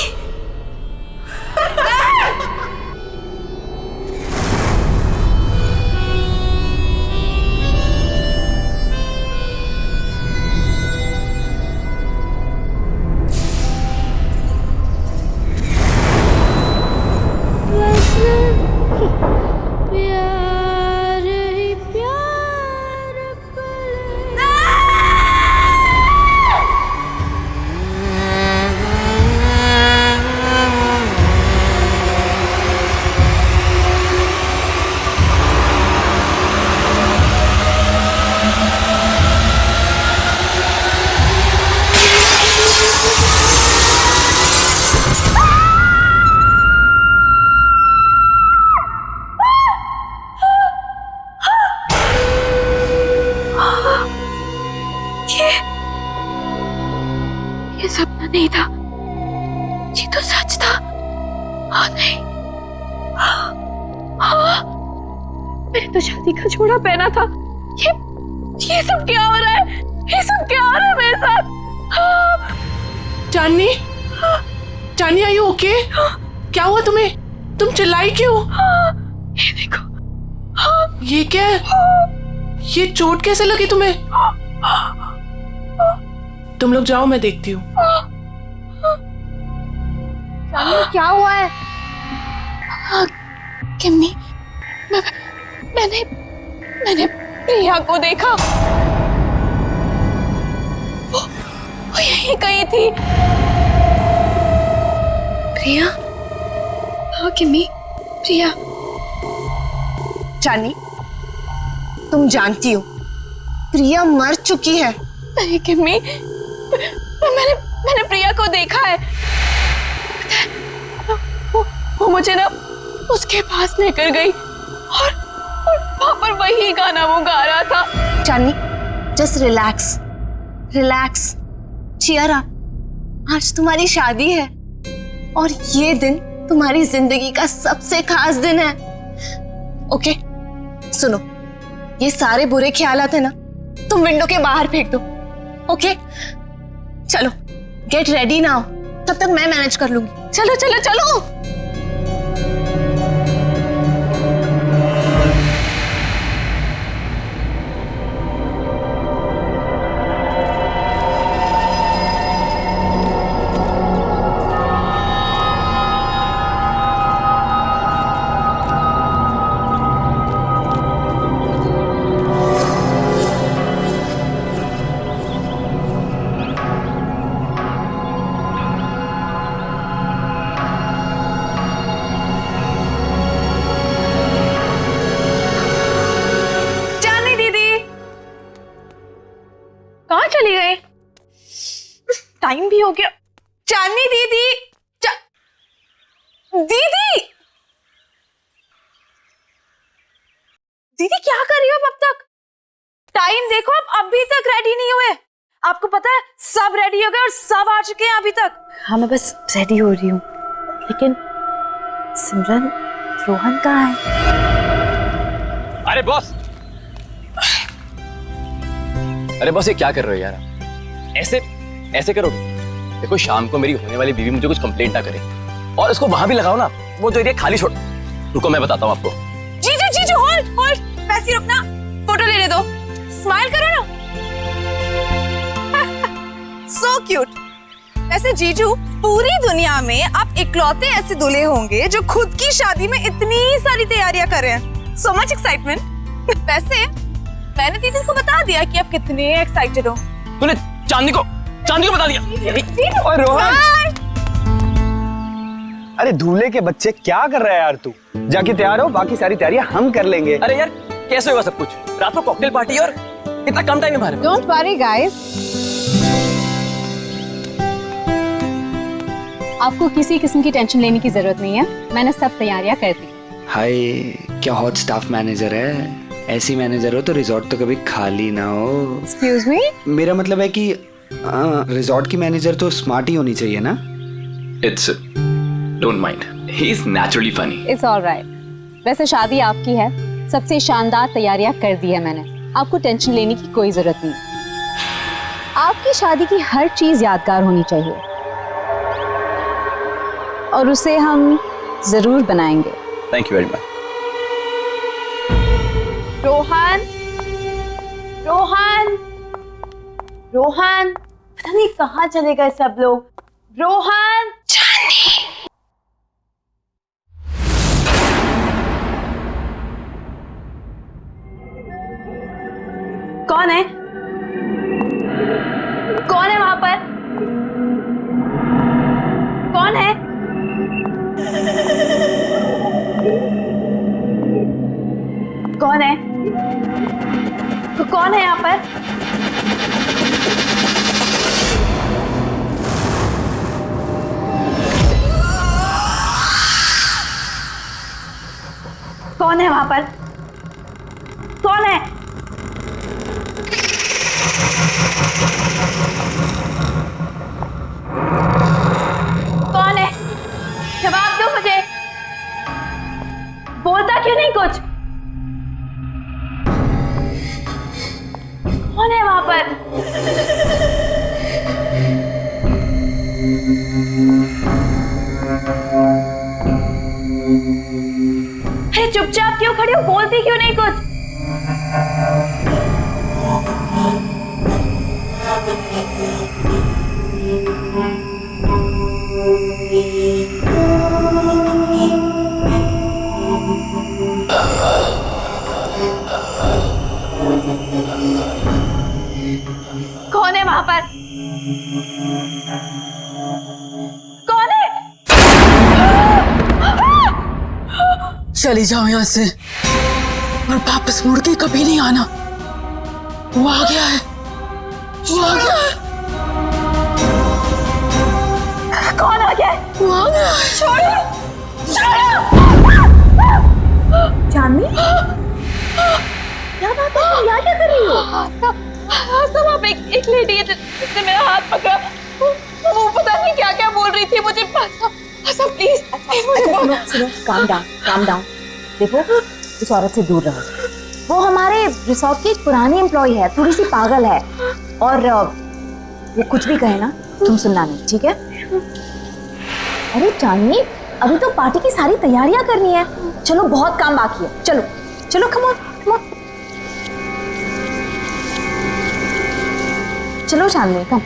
ये सपना नहीं था, ये तो सच था। हाँ नहीं, हाँ मैंने तो शादी का जोड़ा पहना था। ये सब क्या हो रहा है? ये सब क्या हो रहा है मेरे साथ? चांदनी, चांदनी आर यू ओके? क्या हुआ तुम्हें? तुम चिल्लाई क्यों? ये देखो, ये क्या है? ये चोट कैसे लगी तुम्हें? तुम लोग जाओ, मैं देखती हूँ। क्या हुआ है? किम्मी, मैंने प्रिया को देखा। वो यहीं कहीं थी। प्रिया? हाँ किम्मी, प्रिया। चांदनी, तुम जानती हो प्रिया मर चुकी है। नहीं किम्मी, मैंने प्रिया को देखा है। वो मुझे ना उसके पास लेकर गई और वहां पर वही गाना वो गा रहा था। Chandni, just relax, relax, cheer up. आज तुम्हारी शादी है और ये दिन तुम्हारी जिंदगी का सबसे खास दिन है। ओके, सुनो, ये सारे बुरे ख्यालात है ना, तुम विंडो के बाहर फेंक दो। ओके, चलो गेट रेडी नाउ, तब तक मैं मैनेज कर लूंगी। चलो चलो चलो। चली गई? टाइम भी हो गया। चांदनी दीदी, दीदी, दीदी क्या कर रही हो अब तक? टाइम देखो, आप अभी तक रेडी नहीं हुए। आपको पता है सब रेडी हो गए और सब आ चुके हैं अभी तक। हाँ, मैं बस रेडी हो रही हूँ, लेकिन सिमरन, रोहन कहाँ है? अरे बॉस, अरे बॉस, ये क्या कर रहे हो यार? ऐसे ऐसे करोगे? देखो, शाम को मेरी होने वाली बीवी मुझे कुछ कंप्लेंट ना करे, और इसको वहां भी लगाओ ना, वो जो एरिया खाली छोड़। रुको, मैं बताता हूँ आपको। जीजू, जीजू, होल्ड होल्ड, वैसे रुकना, फोटो लेने दो, स्माइल करो ना। So cute. वैसे जीजू, पूरी दुनिया में आप इकलौते ऐसे दूल्हे होंगे जो खुद की शादी में इतनी सारी तैयारियां कर रहे हैं। So much excitement. वैसे मैंने दीदी को बता दिया कि आप कितने एक्साइटेड हो। तूने चांदनी को बता दिया? और रोहन, अरे दूल्हे के बच्चे, क्या कर रहा है यार तू? जाके तैयार हो, बाकी सारी तैयारियां हम कर लेंगे। अरे यार, कैसे होगा सब कुछ? रात को कॉकटेल पार्टी और इतना कम टाइम में हमारे। डोंट वरी गाइस, आपको किसी किस्म की टेंशन लेने की जरूरत नहीं है, मैंने सब तैयारियां कर दी। हाय, क्या हॉट स्टाफ मैनेजर है। ऐसी मैनेजर हो तो रिजॉर्ट तो कभी खाली ना हो। एक्सक्यूज मी, मेरा मतलब है कि रिजॉर्ट की मैनेजर तो स्मार्ट ही होनी चाहिए ना। It's don't mind, he is naturally funny. It's alright. वैसे शादी आपकी है, सबसे शानदार तैयारियां कर दी है मैंने, आपको टेंशन लेने की कोई जरूरत नहीं। आपकी शादी की हर चीज यादगार होनी चाहिए और उसे हम जरूर बनाएंगे। Thank you very much. Rohan, Rohan, Rohan, पता नहीं कहाँ चले गए सब लोग। रोहन, कौन है? कौन है वहां पर? कौन है? कौन है? तो कौन है यहाँ पर? कौन है वहां पर? कौन है? कौन है? जवाब दो मुझे। बोलता क्यों नहीं कुछ? कौन है वहां पर? अरे चुपचाप क्यों खड़े हो? बोलती क्यों नहीं कुछ? कौन है वहां पर? कौन है? चली जाओ यहाँ से और वापस मुड़ के कभी नहीं आना। वो आ गया है, वो आ गया है। कौन आ गया है? वो आ गया है। छोड़ो, छोड़ो। चांदनी, आसम आप एक लेडी है जिसने मेरा हाथ पकड़ा, वो पता नहीं क्या क्या बोल रही थी मुझे। आसम प्लीज सुनो, काम डाउन। देखो, इस औरत से दूर रहो। वो हमारे रिसोर्ट की एक पुरानी एम्प्लॉय है, थोड़ी सी पागल है, और वो कुछ भी कहे ना तुम सुनना नहीं, ठीक है? अरे चांदनी, अभी तो पार्टी की सारी तैयारियां करनी है। चलो, बहुत काम बाकी है। चलो चलो, कम ऑन। चलो चांदनी, कम।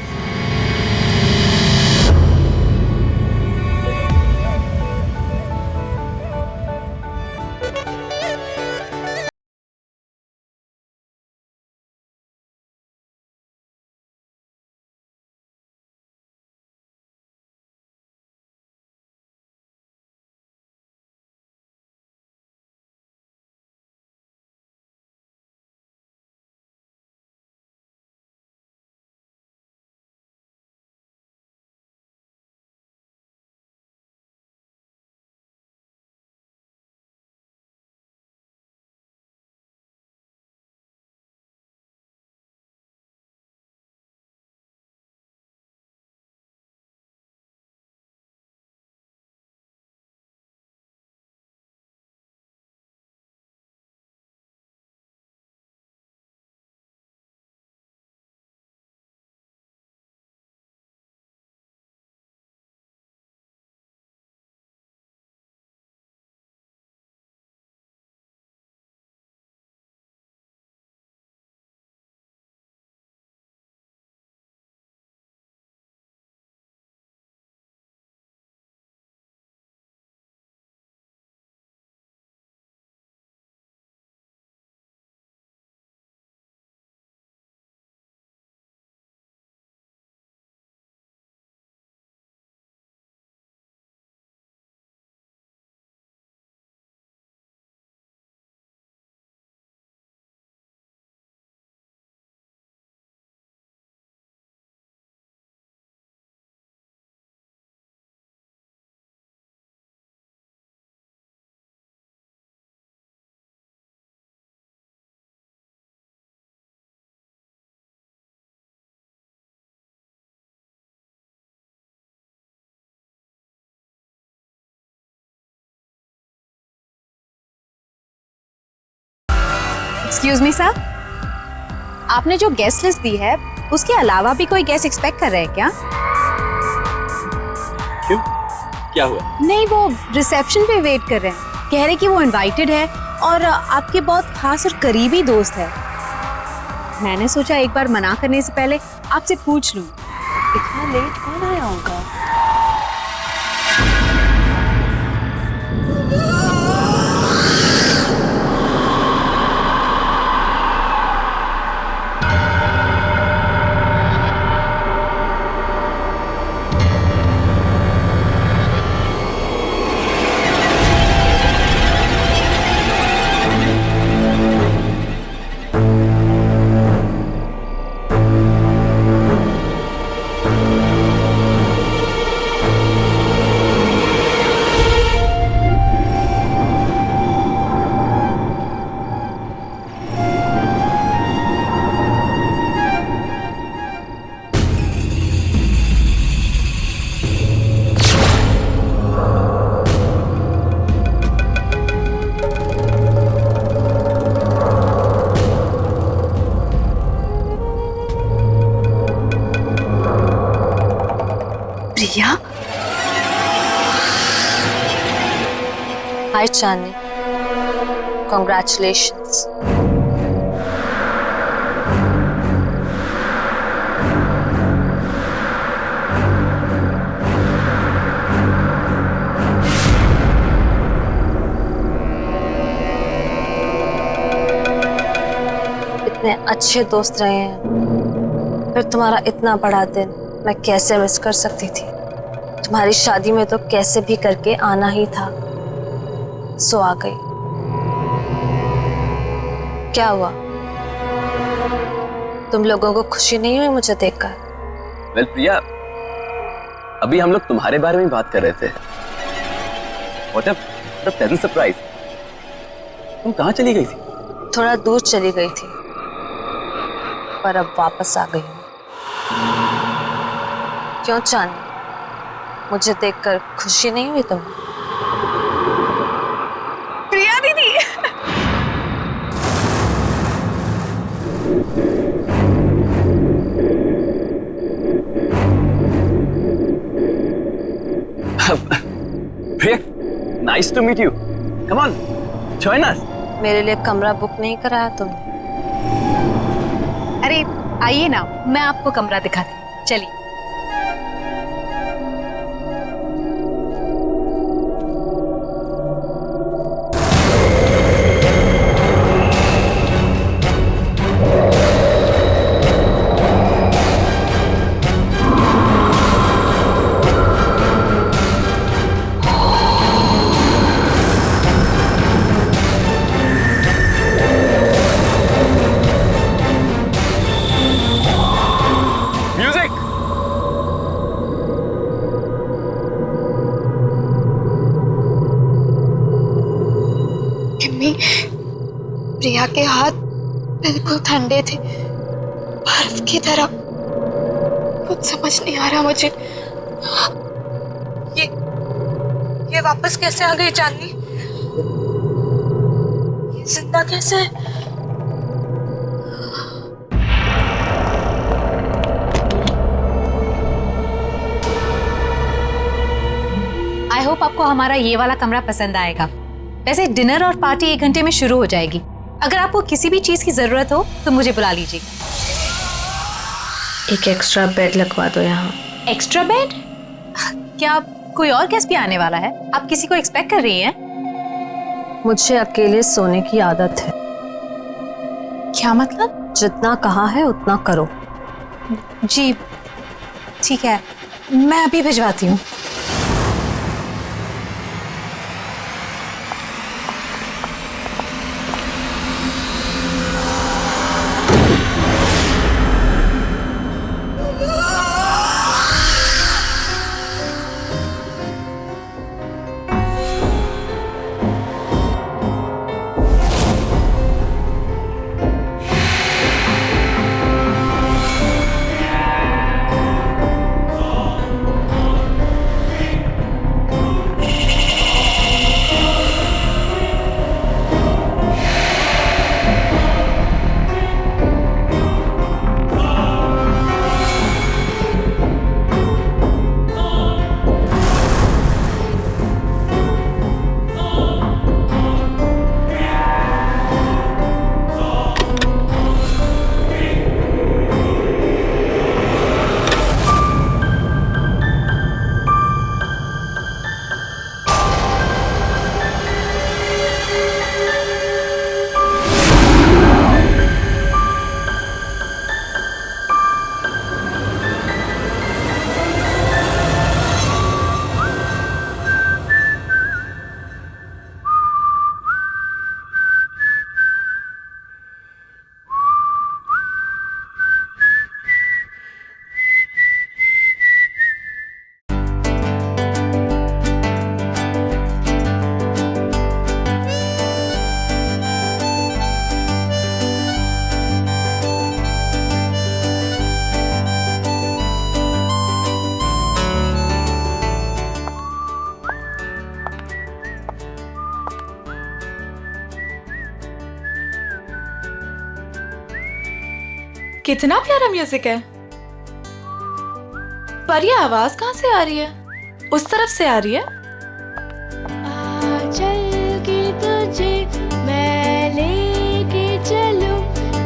एक्सक्यूज मी सर, आपने जो गेस्ट लिस्ट दी है उसके अलावा भी कोई गेस्ट एक्सपेक्ट कर रहे हैं क्या? क्यों, क्या हुआ? नहीं, वो रिसेप्शन पे वेट कर रहे हैं। कह रहे कि वो इनवाइटेड है और आपके बहुत खास और करीबी दोस्त है। मैंने सोचा एक बार मना करने से पहले आपसे पूछ लूं, इतना लेट कौन आया होगा? प्रिया, हाय चांदनी, कॉन्ग्रेचुलेशंस। इतने अच्छे दोस्त रहे हैं, फिर तुम्हारा इतना बड़ा दिन मैं कैसे मिस कर सकती थी? तुम्हारी शादी में तो कैसे भी करके आना ही था, सो आ गई। क्या हुआ, तुम लोगों को खुशी नहीं हुई मुझे देखकर? वेल प्रिया, अभी हम लोग तुम्हारे बारे में बात कर रहे थे। What a pleasant surprise। तुम कहाँ चली गई थी? थोड़ा दूर चली गई थी। पर अब वापस आ गई हूँ। क्यों चांदनी, मुझे देखकर खुशी नहीं हुई तुम्हें? प्रिया दीदी Priya, nice to meet you. Come on, join us. मेरे लिए कमरा बुक नहीं कराया तुमने? अरे आइए ना, मैं आपको कमरा दिखाती हूँ, चलिए। प्रिया के हाथ बिल्कुल ठंडे थे, बर्फ की तरह। कुछ समझ नहीं आ रहा मुझे। ये वापस कैसे आ गई चांदनी? ये जिंदा कैसे है? आई होप आपको हमारा ये वाला कमरा पसंद आएगा। वैसे डिनर और पार्टी 1 घंटे में शुरू हो जाएगी। अगर आपको किसी भी चीज की जरूरत हो तो मुझे बुला लीजिए। एक एक्स्ट्रा बेड लगवा दो यहाँ। Extra bed? क्या कोई और गेस्ट भी आने वाला है? आप किसी को एक्सपेक्ट कर रही हैं? मुझे अकेले सोने की आदत है। क्या मतलब? जितना कहा है उतना करो। जी ठीक है, मैं अभी भिजवाती हूँ। कितना प्यारा म्यूजिक है। पर ये आवाज कहाँ से आ रही है? उस तरफ से आ रही है। चल के तुझे मैं लेके चलूं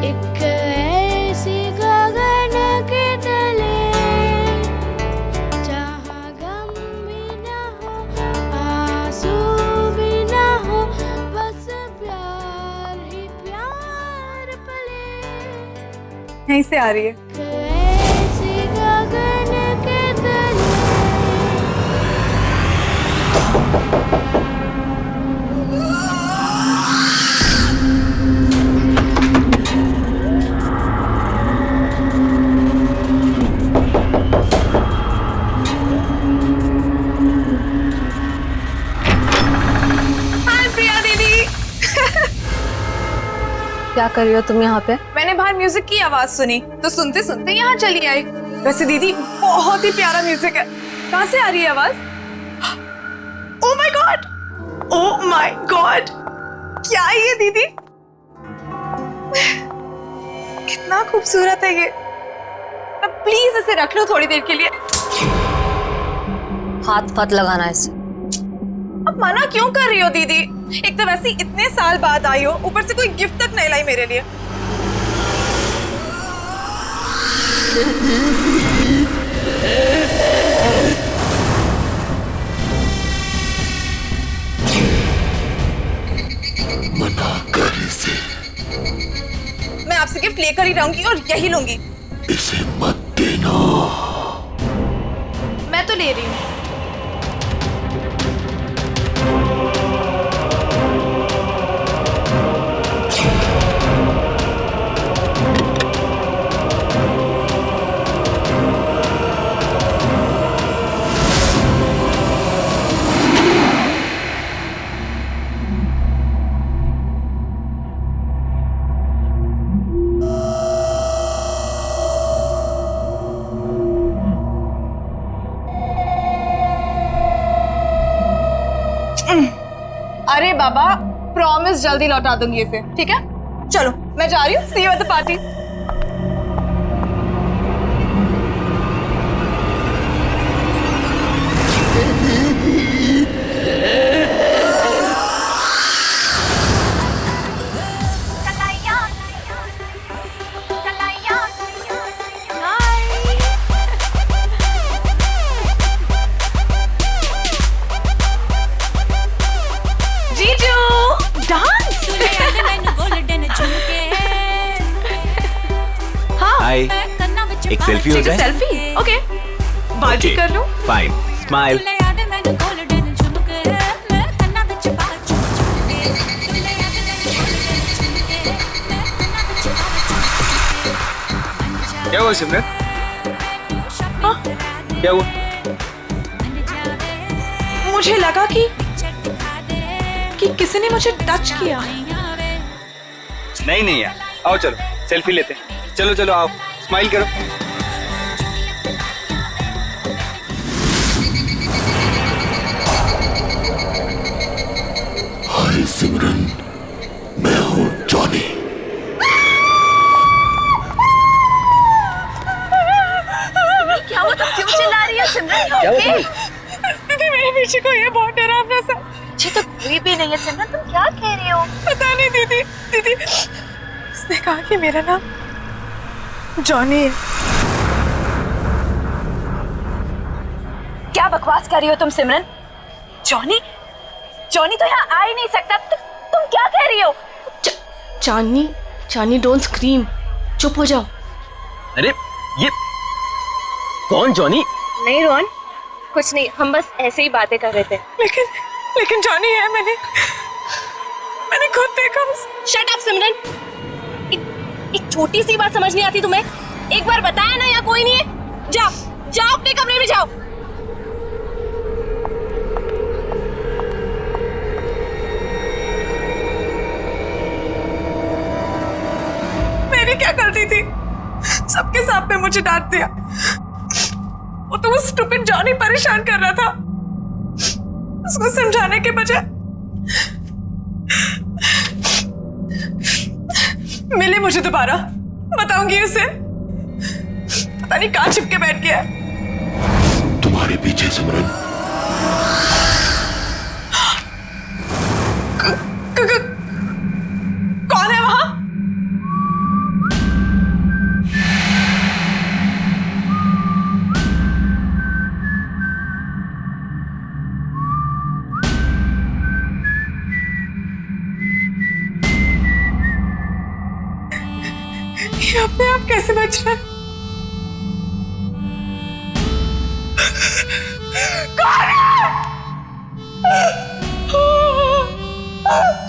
एक ऐसी गगन के तले, जहाँ गम भी ना हो आंसू भी ना हो, बस प्यार ही प्यार पले। यहीं से आ रही है। ऐसी गगन के तले। हाय प्रिया दीदी। क्या कर रही हो तुम यहाँ पे? मैंने बाहर म्यूजिक की आवाज सुनी तो सुनते सुनते यहाँ चली आई। वैसे दीदी बहुत ही प्यारा म्यूजिक है। कहाँ से आ रही है आवाज? Oh my God, oh my God, क्या है ये दीदी? कितना खूबसूरत है ये। अब प्लीज इसे रख लो थोड़ी देर के लिए। हाथ मत लगाना इसे। अब मना क्यों कर रही हो दीदी? एक तो वैसे इतने साल बाद आई हो, ऊपर से कोई गिफ्ट तक नहीं लाई मेरे लिए। मना कर इसे। मैं आपसे गिफ्ट लेकर ही रहूंगी और यही लूंगी। इसे मत देना। मैं तो ले रही हूँ। अरे बाबा, प्रॉमिस जल्दी लौटा दूंगी इसे, ठीक है? चलो मैं जा रही हूँ। सी यू एट द पार्टी। हाय, एक सेल्फी हो जाए? सेल्फी? ओके, बाजी कर लो। Fine, smile. क्या हुआ सिमरन? क्या हुआ? मुझे लगा कि किसी ने मुझे टच किया। नहीं यार, आओ चलो सेल्फी लेते हैं। चलो चलो आओ, स्माइल करो। हाय सिमरन, मैं हूँ जॉनी। क्या हुआ? तुम क्यों चिल्ला रही हो सिमरन? ओके? दीदी मेरे पीछे कोई है, बहुत डरावना सा। मुझे तो कोई भी नहीं है सिमरन, तुम क्या कह रही हो? पता नहीं दीदी। दीदी उसने कहा कि मेरा नाम जॉनी है। क्या बकवास कर रही हो तुम सिमरन? जॉनी? जॉनी तो यहाँ आ ही नहीं सकता। तुम क्या कह रही हो? चांदनी, चांदनी डोंट स्क्रीम, चुप हो जाओ। अरे ये कौन जॉनी? नहीं रोहन, कुछ नहीं, हम बस ऐसे ही बातें कर रहे थे। लेकिन जॉनी है, मैंने खुद देखा। शट अप सिमरन, एक छोटी सी बात समझ नहीं आती तुम्हें? एक बार बताया ना यहाँ कोई नहीं है। जाओ जाओ अपने कमरे में जाओ। मैंने क्या गलती थी? सबके सामने मुझे डांट दिया। वो तो उस स्टूपिड जॉनी परेशान कर रहा था। उसको समझाने के बजाय मिले मुझे दोबारा। बताऊंगी उसे, पता नहीं कहाँ छिपके बैठ गया है। तुम्हारे पीछे सिमरन। कौन है वहां? ये अपने आप कैसे बच रहा है? कौन है?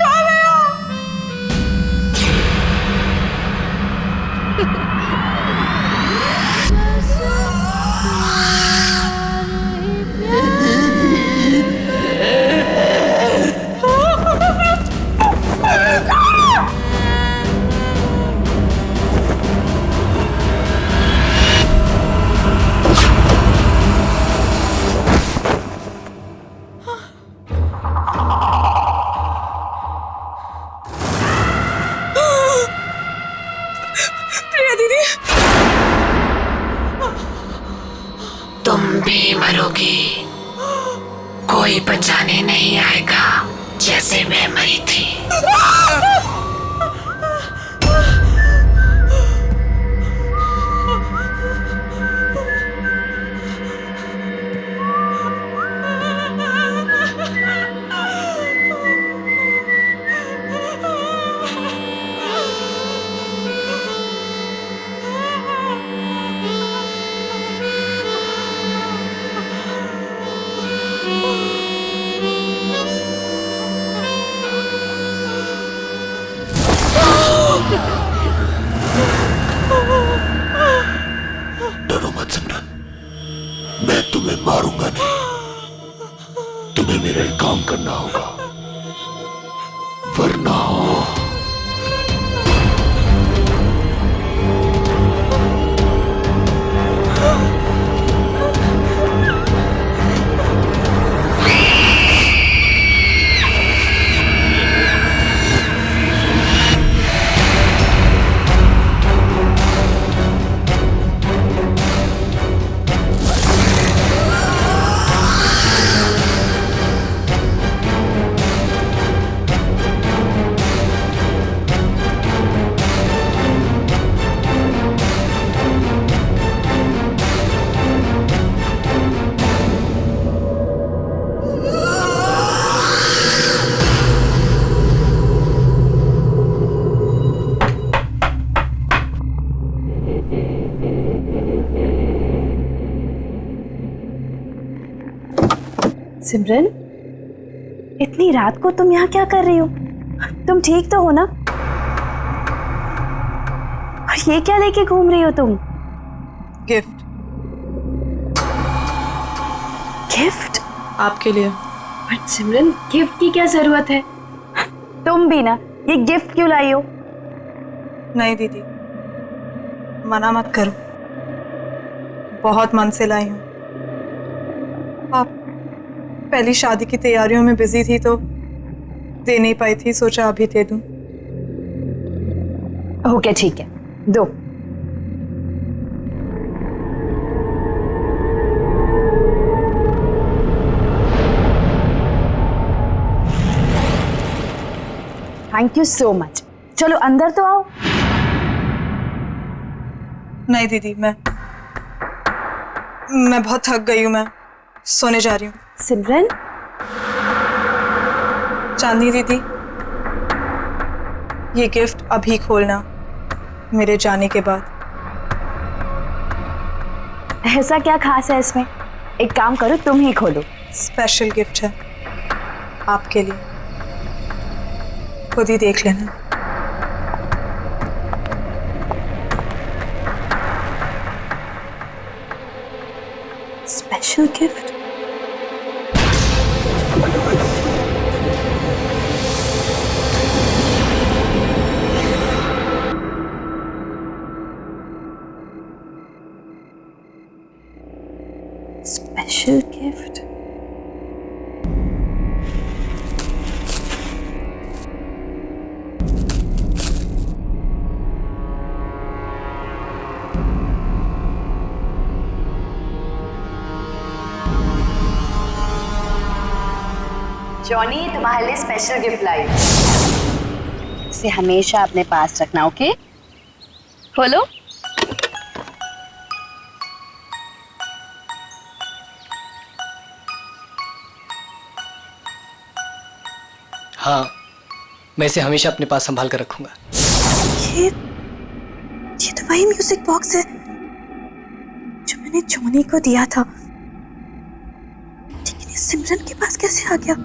कौन है? मरोगी कोई बचाने नहीं आएगा, जैसे मैं मरी थी। डरो मत सिमरन, मैं तुम्हें मारूंगा नहीं। तुम्हें मेरा एक काम करना होगा, वरना सिमरन, इतनी रात को तुम यहाँ क्या कर रही हो? तुम ठीक तो हो ना? और ये क्या लेके घूम रही हो तुम? गिफ्ट। गिफ्ट? आपके लिए। बट सिमरन, गिफ्ट की क्या जरूरत है? तुम भी ना, ये गिफ्ट क्यों लाई हो? नहीं दीदी, मना मत करो, बहुत मन से लाई हूँ। आप पहली शादी की तैयारियों में बिजी थी तो दे नहीं पाई थी, सोचा अभी दे दूं। ओके ठीक है, दो। Thank you so much. चलो अंदर तो आओ। नहीं दीदी, मैं बहुत थक गई हूँ, मैं सोने जा रही हूँ। सिमरन? चांदनी दीदी, ये गिफ्ट अभी खोलना, मेरे जाने के बाद। ऐसा क्या खास है इसमें? एक काम करो, तुम ही खोलो। स्पेशल गिफ्ट है आपके लिए, खुद ही देख लेना। Special gift? Special gift? Johnny, तुम्हारे लिए स्पेशल गिफ्ट लाई। इसे हमेशा अपने पास रखना, ओके? खोलो। हाँ, मैं इसे हमेशा अपने पास संभाल कर रखूंगा। ये तो वही म्यूजिक बॉक्स है जो मैंने जॉनी को दिया था, लेकिन ये सिमरन के पास कैसे आ गया?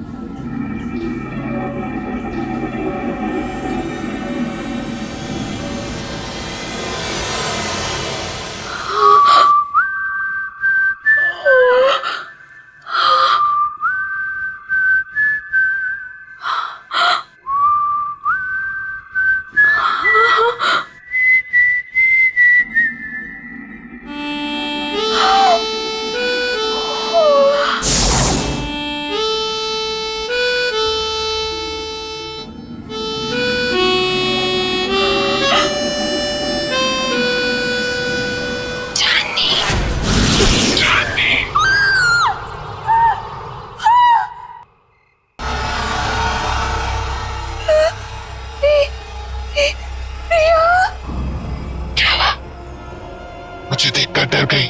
मुझे देखकर डर गई।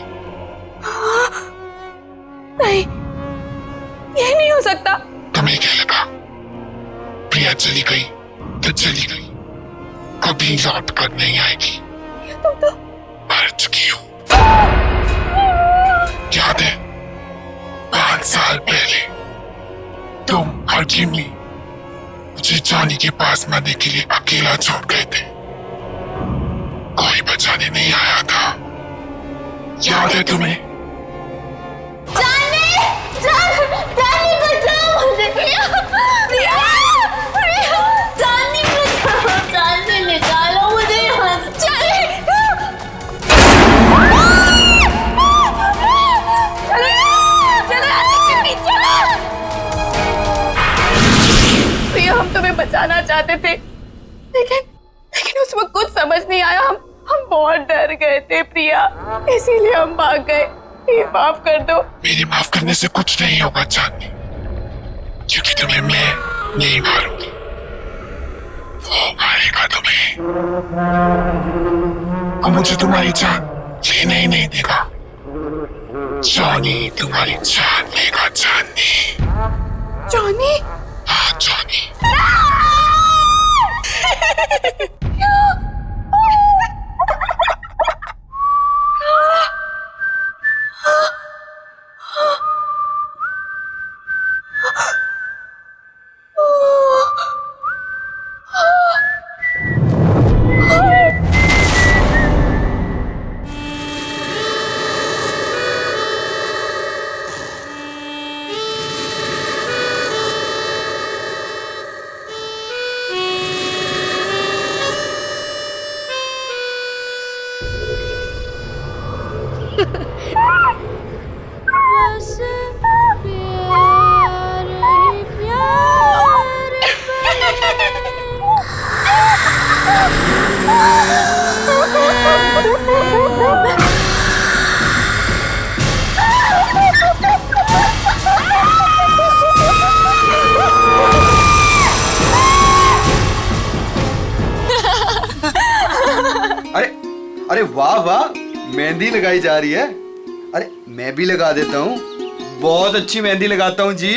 नहीं, ये नहीं हो सकता। तुम्हें क्या लगा प्रिया चली गई तो चली गई, कभी लौट कर नहीं आएगी। तुम तो मर चुकी हो। याद है 5 साल पहले तुम और जिमी मुझे जॉनी के पास मरने के लिए अकेला छोड़ गए थे, कोई बचाने नहीं आया था। याद है तुम्हें? निकालो मुझे यहाँ से। प्रिया, हम तुम्हें बचाना चाहते थे, लेकिन उस वक्त कुछ समझ नहीं आया। हम बहुत डर गए थे प्रिया, इसीलिए हम भाग गए। ये माफ कर दो। मेरे माफ करने से कुछ नहीं होगा चांदनी, क्योंकि तुम्हें मैं नहीं मारूंगी, वो मारेगा तुम्हें। और मुझे तुम्हारी जान लेने ही नहीं देगा। जॉनी तुम्हारी जान लेगा। चांदनी। जॉनी? हाँ जॉनी। बस प्यार ही प्यार अरे अरे वाह वाह, मेहंदी लगाई जा रही है। अरे मैं भी लगा देता हूँ, बहुत अच्छी मेहंदी लगाता हूँ जी।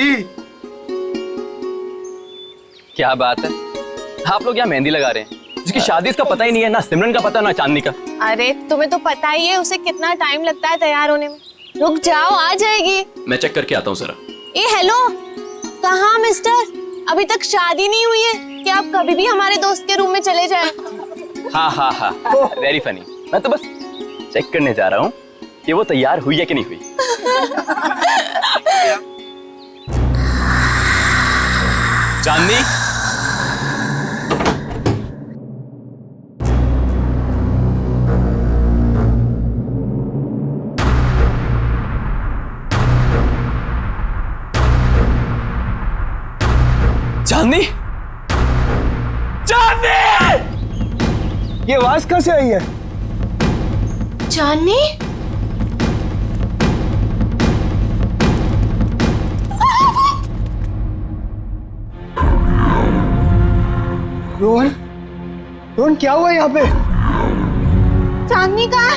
क्या बात है, आप लोग यहाँ मेहंदी लगा रहे हैं? जिसकी शादी इसका पता ही नहीं है, ना सिमरन का पता ना चांदनी का। अरे तुम्हें तो पता ही है उसे कितना टाइम लगता है तैयार होने में। रुक जाओ, आ जाएगी। मैं चेक करके आता हूँ जरा। ए हेलो, कहाँ मिस्टर? अभी तक शादी नहीं हुई है कि आप कभी भी हमारे दोस्त के रूम में चले जाएं? हाँ हाँ हाँ, वेरी फनी। मैं तो बस चेक करने जा रहा हूँ कि वो तैयार हुई है कि नहीं हुई। चांदनी, चांदनी, चांदनी! ये आवाज कहाँ से आई है? चांदनी? रोहन, रोहन क्या हुआ यहाँ पे? चांदनी का?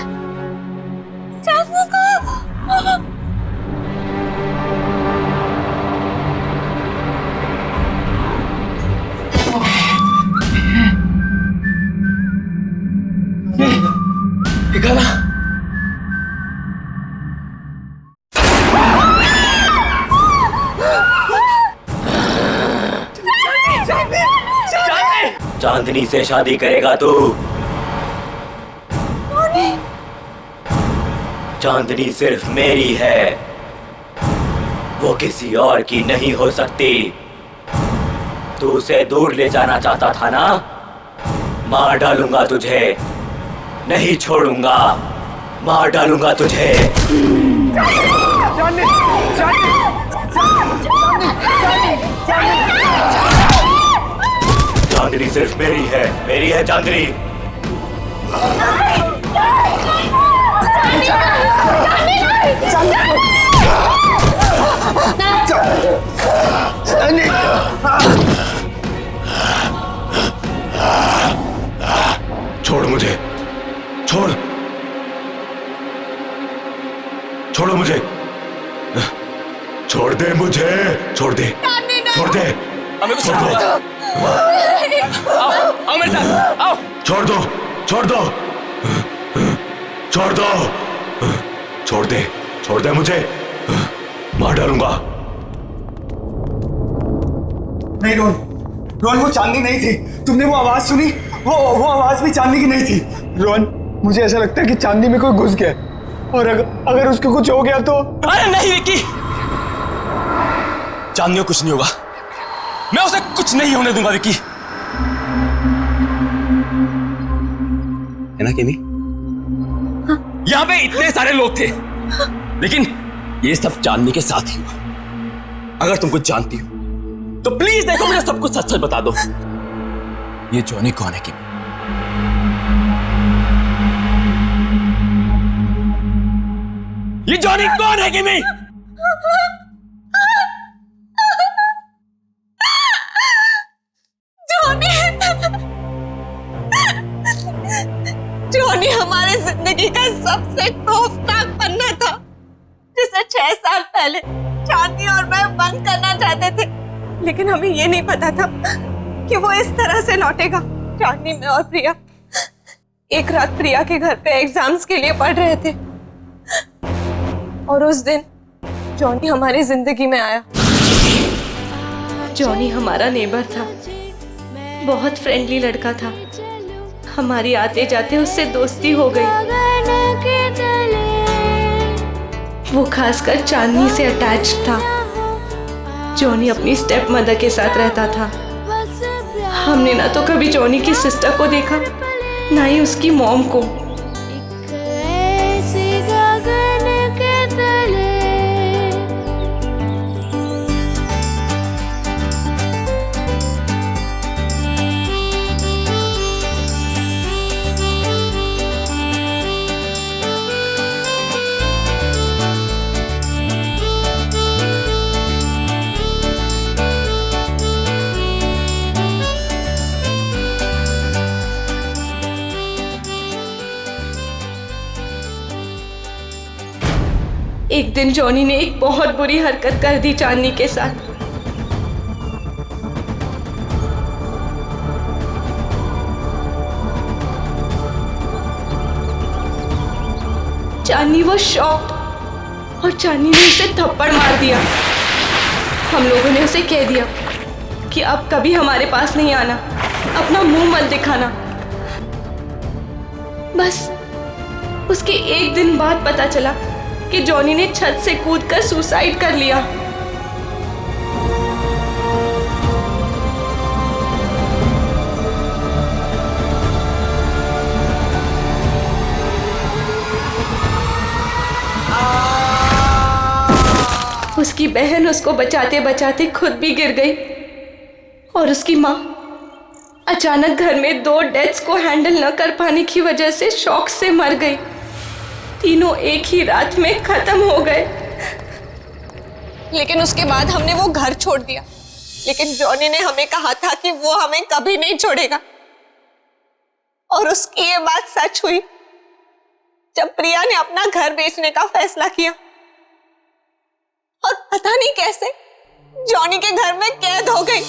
चांदनी का? निकाला। चांदनी से शादी करेगा तू? चांदनी सिर्फ मेरी है, वो किसी और की नहीं हो सकती। तू उसे दूर ले जाना चाहता था ना? मार डालूंगा तुझे, नहीं छोड़ूंगा, मार डालूंगा तुझे। चांदनी सिर्फ मेरी है चांदनी। छोड़ मुझे, छोड़। छोड़ो मुझे, छोड़ दे मुझे, छोड़ दे, छोड़ दे, हमें कुछ छोड़ दो, आओ मेरे साथ, आओ। छोड़ दो, छोड़ दो, छोड़ दो, छोड़ दे, छोड़ दे मुझे, मार डालूंगा। नहीं रोहन, रोहन वो चांदनी नहीं थी। तुमने वो आवाज सुनी? वो आवाज भी चांदनी की नहीं थी। रोहन मुझे ऐसा लगता है कि चांदनी में कोई घुस गया और अगर उसको कुछ हो गया तो। अरे नहीं विक्की, चांदनी को कुछ नहीं होगा, मैं उसे कुछ नहीं होने दूंगा विक्की। है ना केमी? हाँ। यहाँ पे इतने सारे लोग थे, लेकिन ये सब चांदनी के साथ ही हुआ। अगर तुम कुछ जानती हो तो प्लीज देखो, मुझे सब कुछ सच सच बता दो। ये जॉनी कौन है केमी? ये जॉनी कौन है केमी? जॉनी हमारे जिंदगी का सबसे खौफनाक पन्ना था, जिसे 6 साल पहले चांदनी और मैं बंद करना चाहते थे, लेकिन हमें ये नहीं पता था कि वो इस तरह से लौटेगा। चांदनी, मैं और प्रिया एक रात प्रिया के घर पे एग्जाम्स के लिए पढ़ रहे थे और उस दिन जॉनी हमारी जिंदगी में आया। जॉनी हमारा नेबर था, बहुत फ्रेंडली लड़का था। हमारी आते जाते उससे दोस्ती हो गई। वो खासकर चांदनी से अटैच था। जॉनी अपनी स्टेप मदर के साथ रहता था। हमने ना तो कभी जॉनी की सिस्टर को देखा, ना ही उसकी मॉम को। एक दिन जॉनी ने एक बहुत बुरी हरकत कर दी चांदनी के साथ। चांदनी वो शॉक्ड और चांदनी ने उसे थप्पड़ मार दिया। हम लोगों ने उसे कह दिया कि अब कभी हमारे पास नहीं आना, अपना मुंह मत दिखाना। बस उसके एक दिन बाद पता चला कि जॉनी ने छत से कूदकर सुसाइड कर लिया। उसकी बहन उसको बचाते बचाते खुद भी गिर गई और उसकी माँ अचानक घर में 2 डेथ्स को हैंडल न कर पाने की वजह से शॉक से मर गई। तीनों एक ही रात में खत्म हो गए। लेकिन उसके बाद हमने वो घर छोड़ दिया, लेकिन जॉनी ने हमें कहा था कि वो हमें कभी नहीं छोड़ेगा। और उसकी ये बात सच हुई जब प्रिया ने अपना घर बेचने का फैसला किया और पता नहीं कैसे जॉनी के घर में कैद हो गई।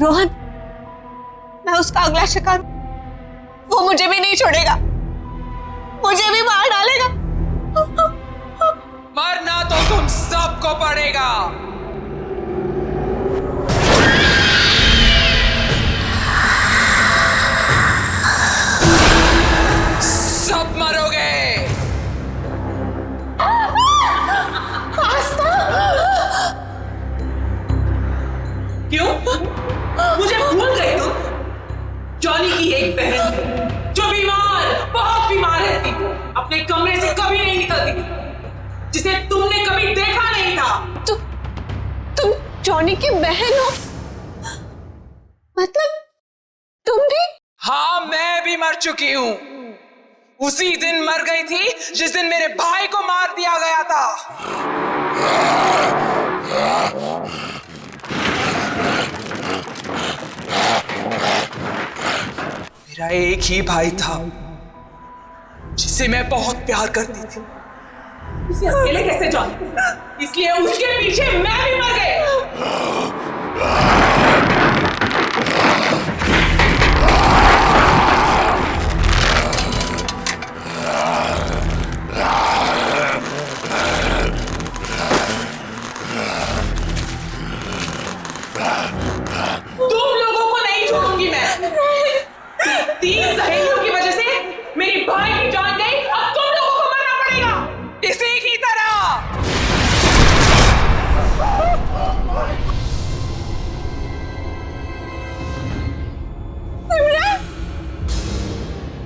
रोहन, मैं उसका अगला शिकार, वो मुझे भी नहीं छोड़ेगा, मुझे भी मार डालेगा। मरना तो तुम सबको पड़ेगा। सब मरोगे। क्यों? मुझे भूल गई तुम? जॉनी की एक बहन थी जो बीमार, बहुत बीमार रहती, अपने कमरे से कभी नहीं निकलती, जिसे तुमने कभी देखा नहीं था। तुम जॉनी की बहन हो? मतलब तुम भी? हाँ, मैं भी मर चुकी हूँ। उसी दिन मर गई थी जिस दिन मेरे भाई को मार दिया गया था। मेरा एक ही भाई था जिसे मैं बहुत प्यार करती थी। उसे अकेले कैसे जान, इसलिए उसके पीछे मैं भी मर गई। तुम लोगों को नहीं छोड़ूंगी मैं। 3 सहेलियों की वजह से मेरी भाई की जान गई, अब तुम लोगों को मरना पड़ेगा इसी की तरह।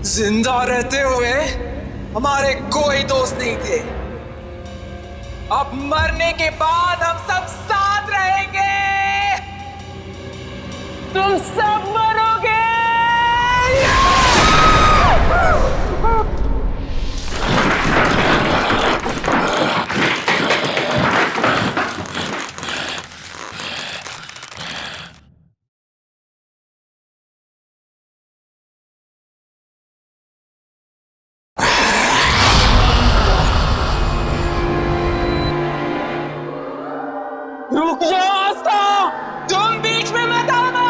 जिंदा रहते हुए हमारे कोई दोस्त नहीं थे, अब मरने के बाद हम सब साथ रहेंगे। तुम सब मरोगे। रुक जाओ आस्था, तुम बीच में मत आना।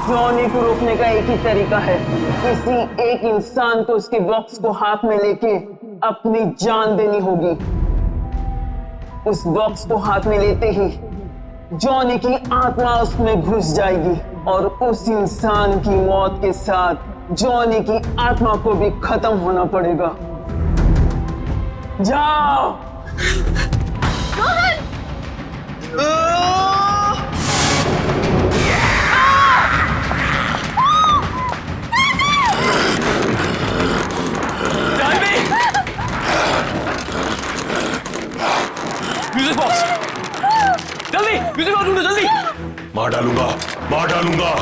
जॉनी को रोकने का एक ही तरीका है, किसी एक इंसान को उसके बॉक्स को हाथ में लेके अपनी जान देनी होगी। उस बॉक्स को हाथ में लेते ही जॉनी की आत्मा उसमें घुस जाएगी और उस इंसान की मौत के साथ जॉनी की आत्मा को भी खत्म होना पड़ेगा। जाओ। म्यूजिक बॉक्स, जल्दी म्यूजिक बॉक्स ढूंढो जल्दी। मार डालूंगा, मार डालूंगा।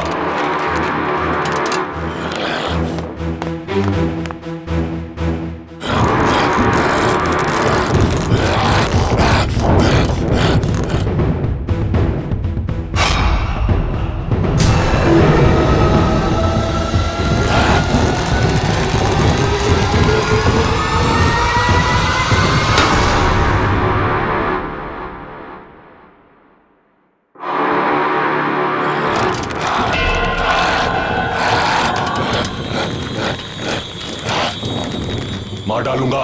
मार डालूंगा।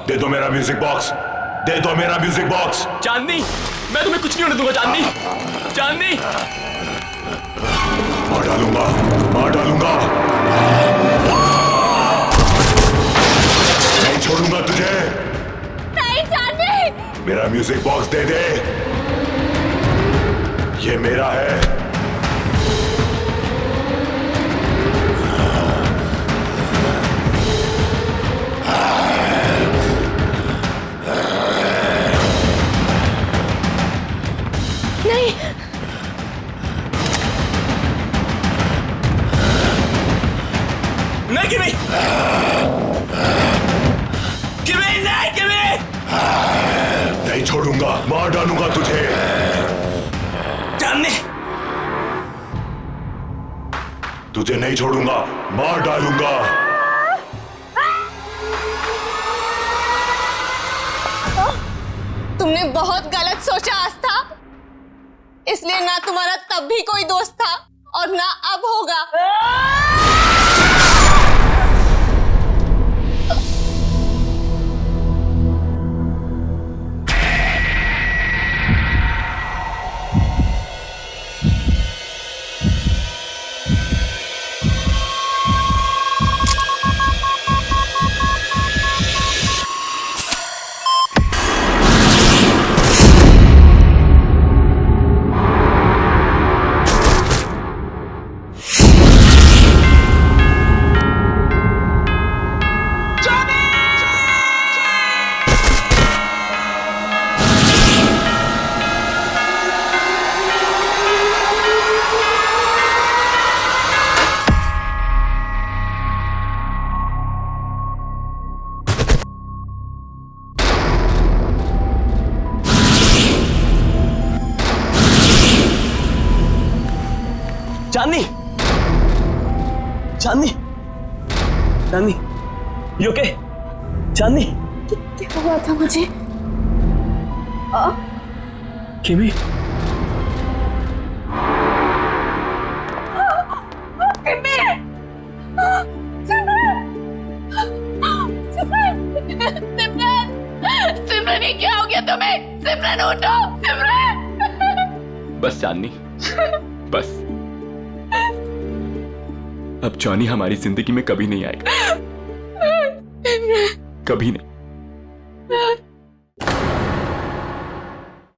दे दो मेरा म्यूजिक बॉक्स, दे दो मेरा म्यूजिक बॉक्स। चांदनी, मैं तुम्हें कुछ नहीं होने दूंगा चांदनी। चांदनी, मार डालूंगा, मार डालूंगा। नहीं छोड़ूंगा तुझे। नहीं चांदनी। मेरा म्यूजिक बॉक्स दे दे, ये मेरा है। नहीं, नहीं गिमी, गिमी नहीं गिमी। नहीं छोड़ूंगा, मार डालूंगा तुझे। चांदनी, तुझे नहीं छोड़ूंगा, मार डालूंगा। तुमने बहुत गलत सोचा आस्था, इसलिए ना तुम्हारा तब भी कोई दोस्त था और ना अब होगा। चांदनी, you okay? चांदनी, क्या हुआ था मुझे? किमी, सिमरन, ये क्या हो गया तुम्हें? सिमरन उठो, सिमरन। बस चांदनी, बस। अब जॉनी हमारी जिंदगी में कभी नहीं आएगा, कभी नहीं।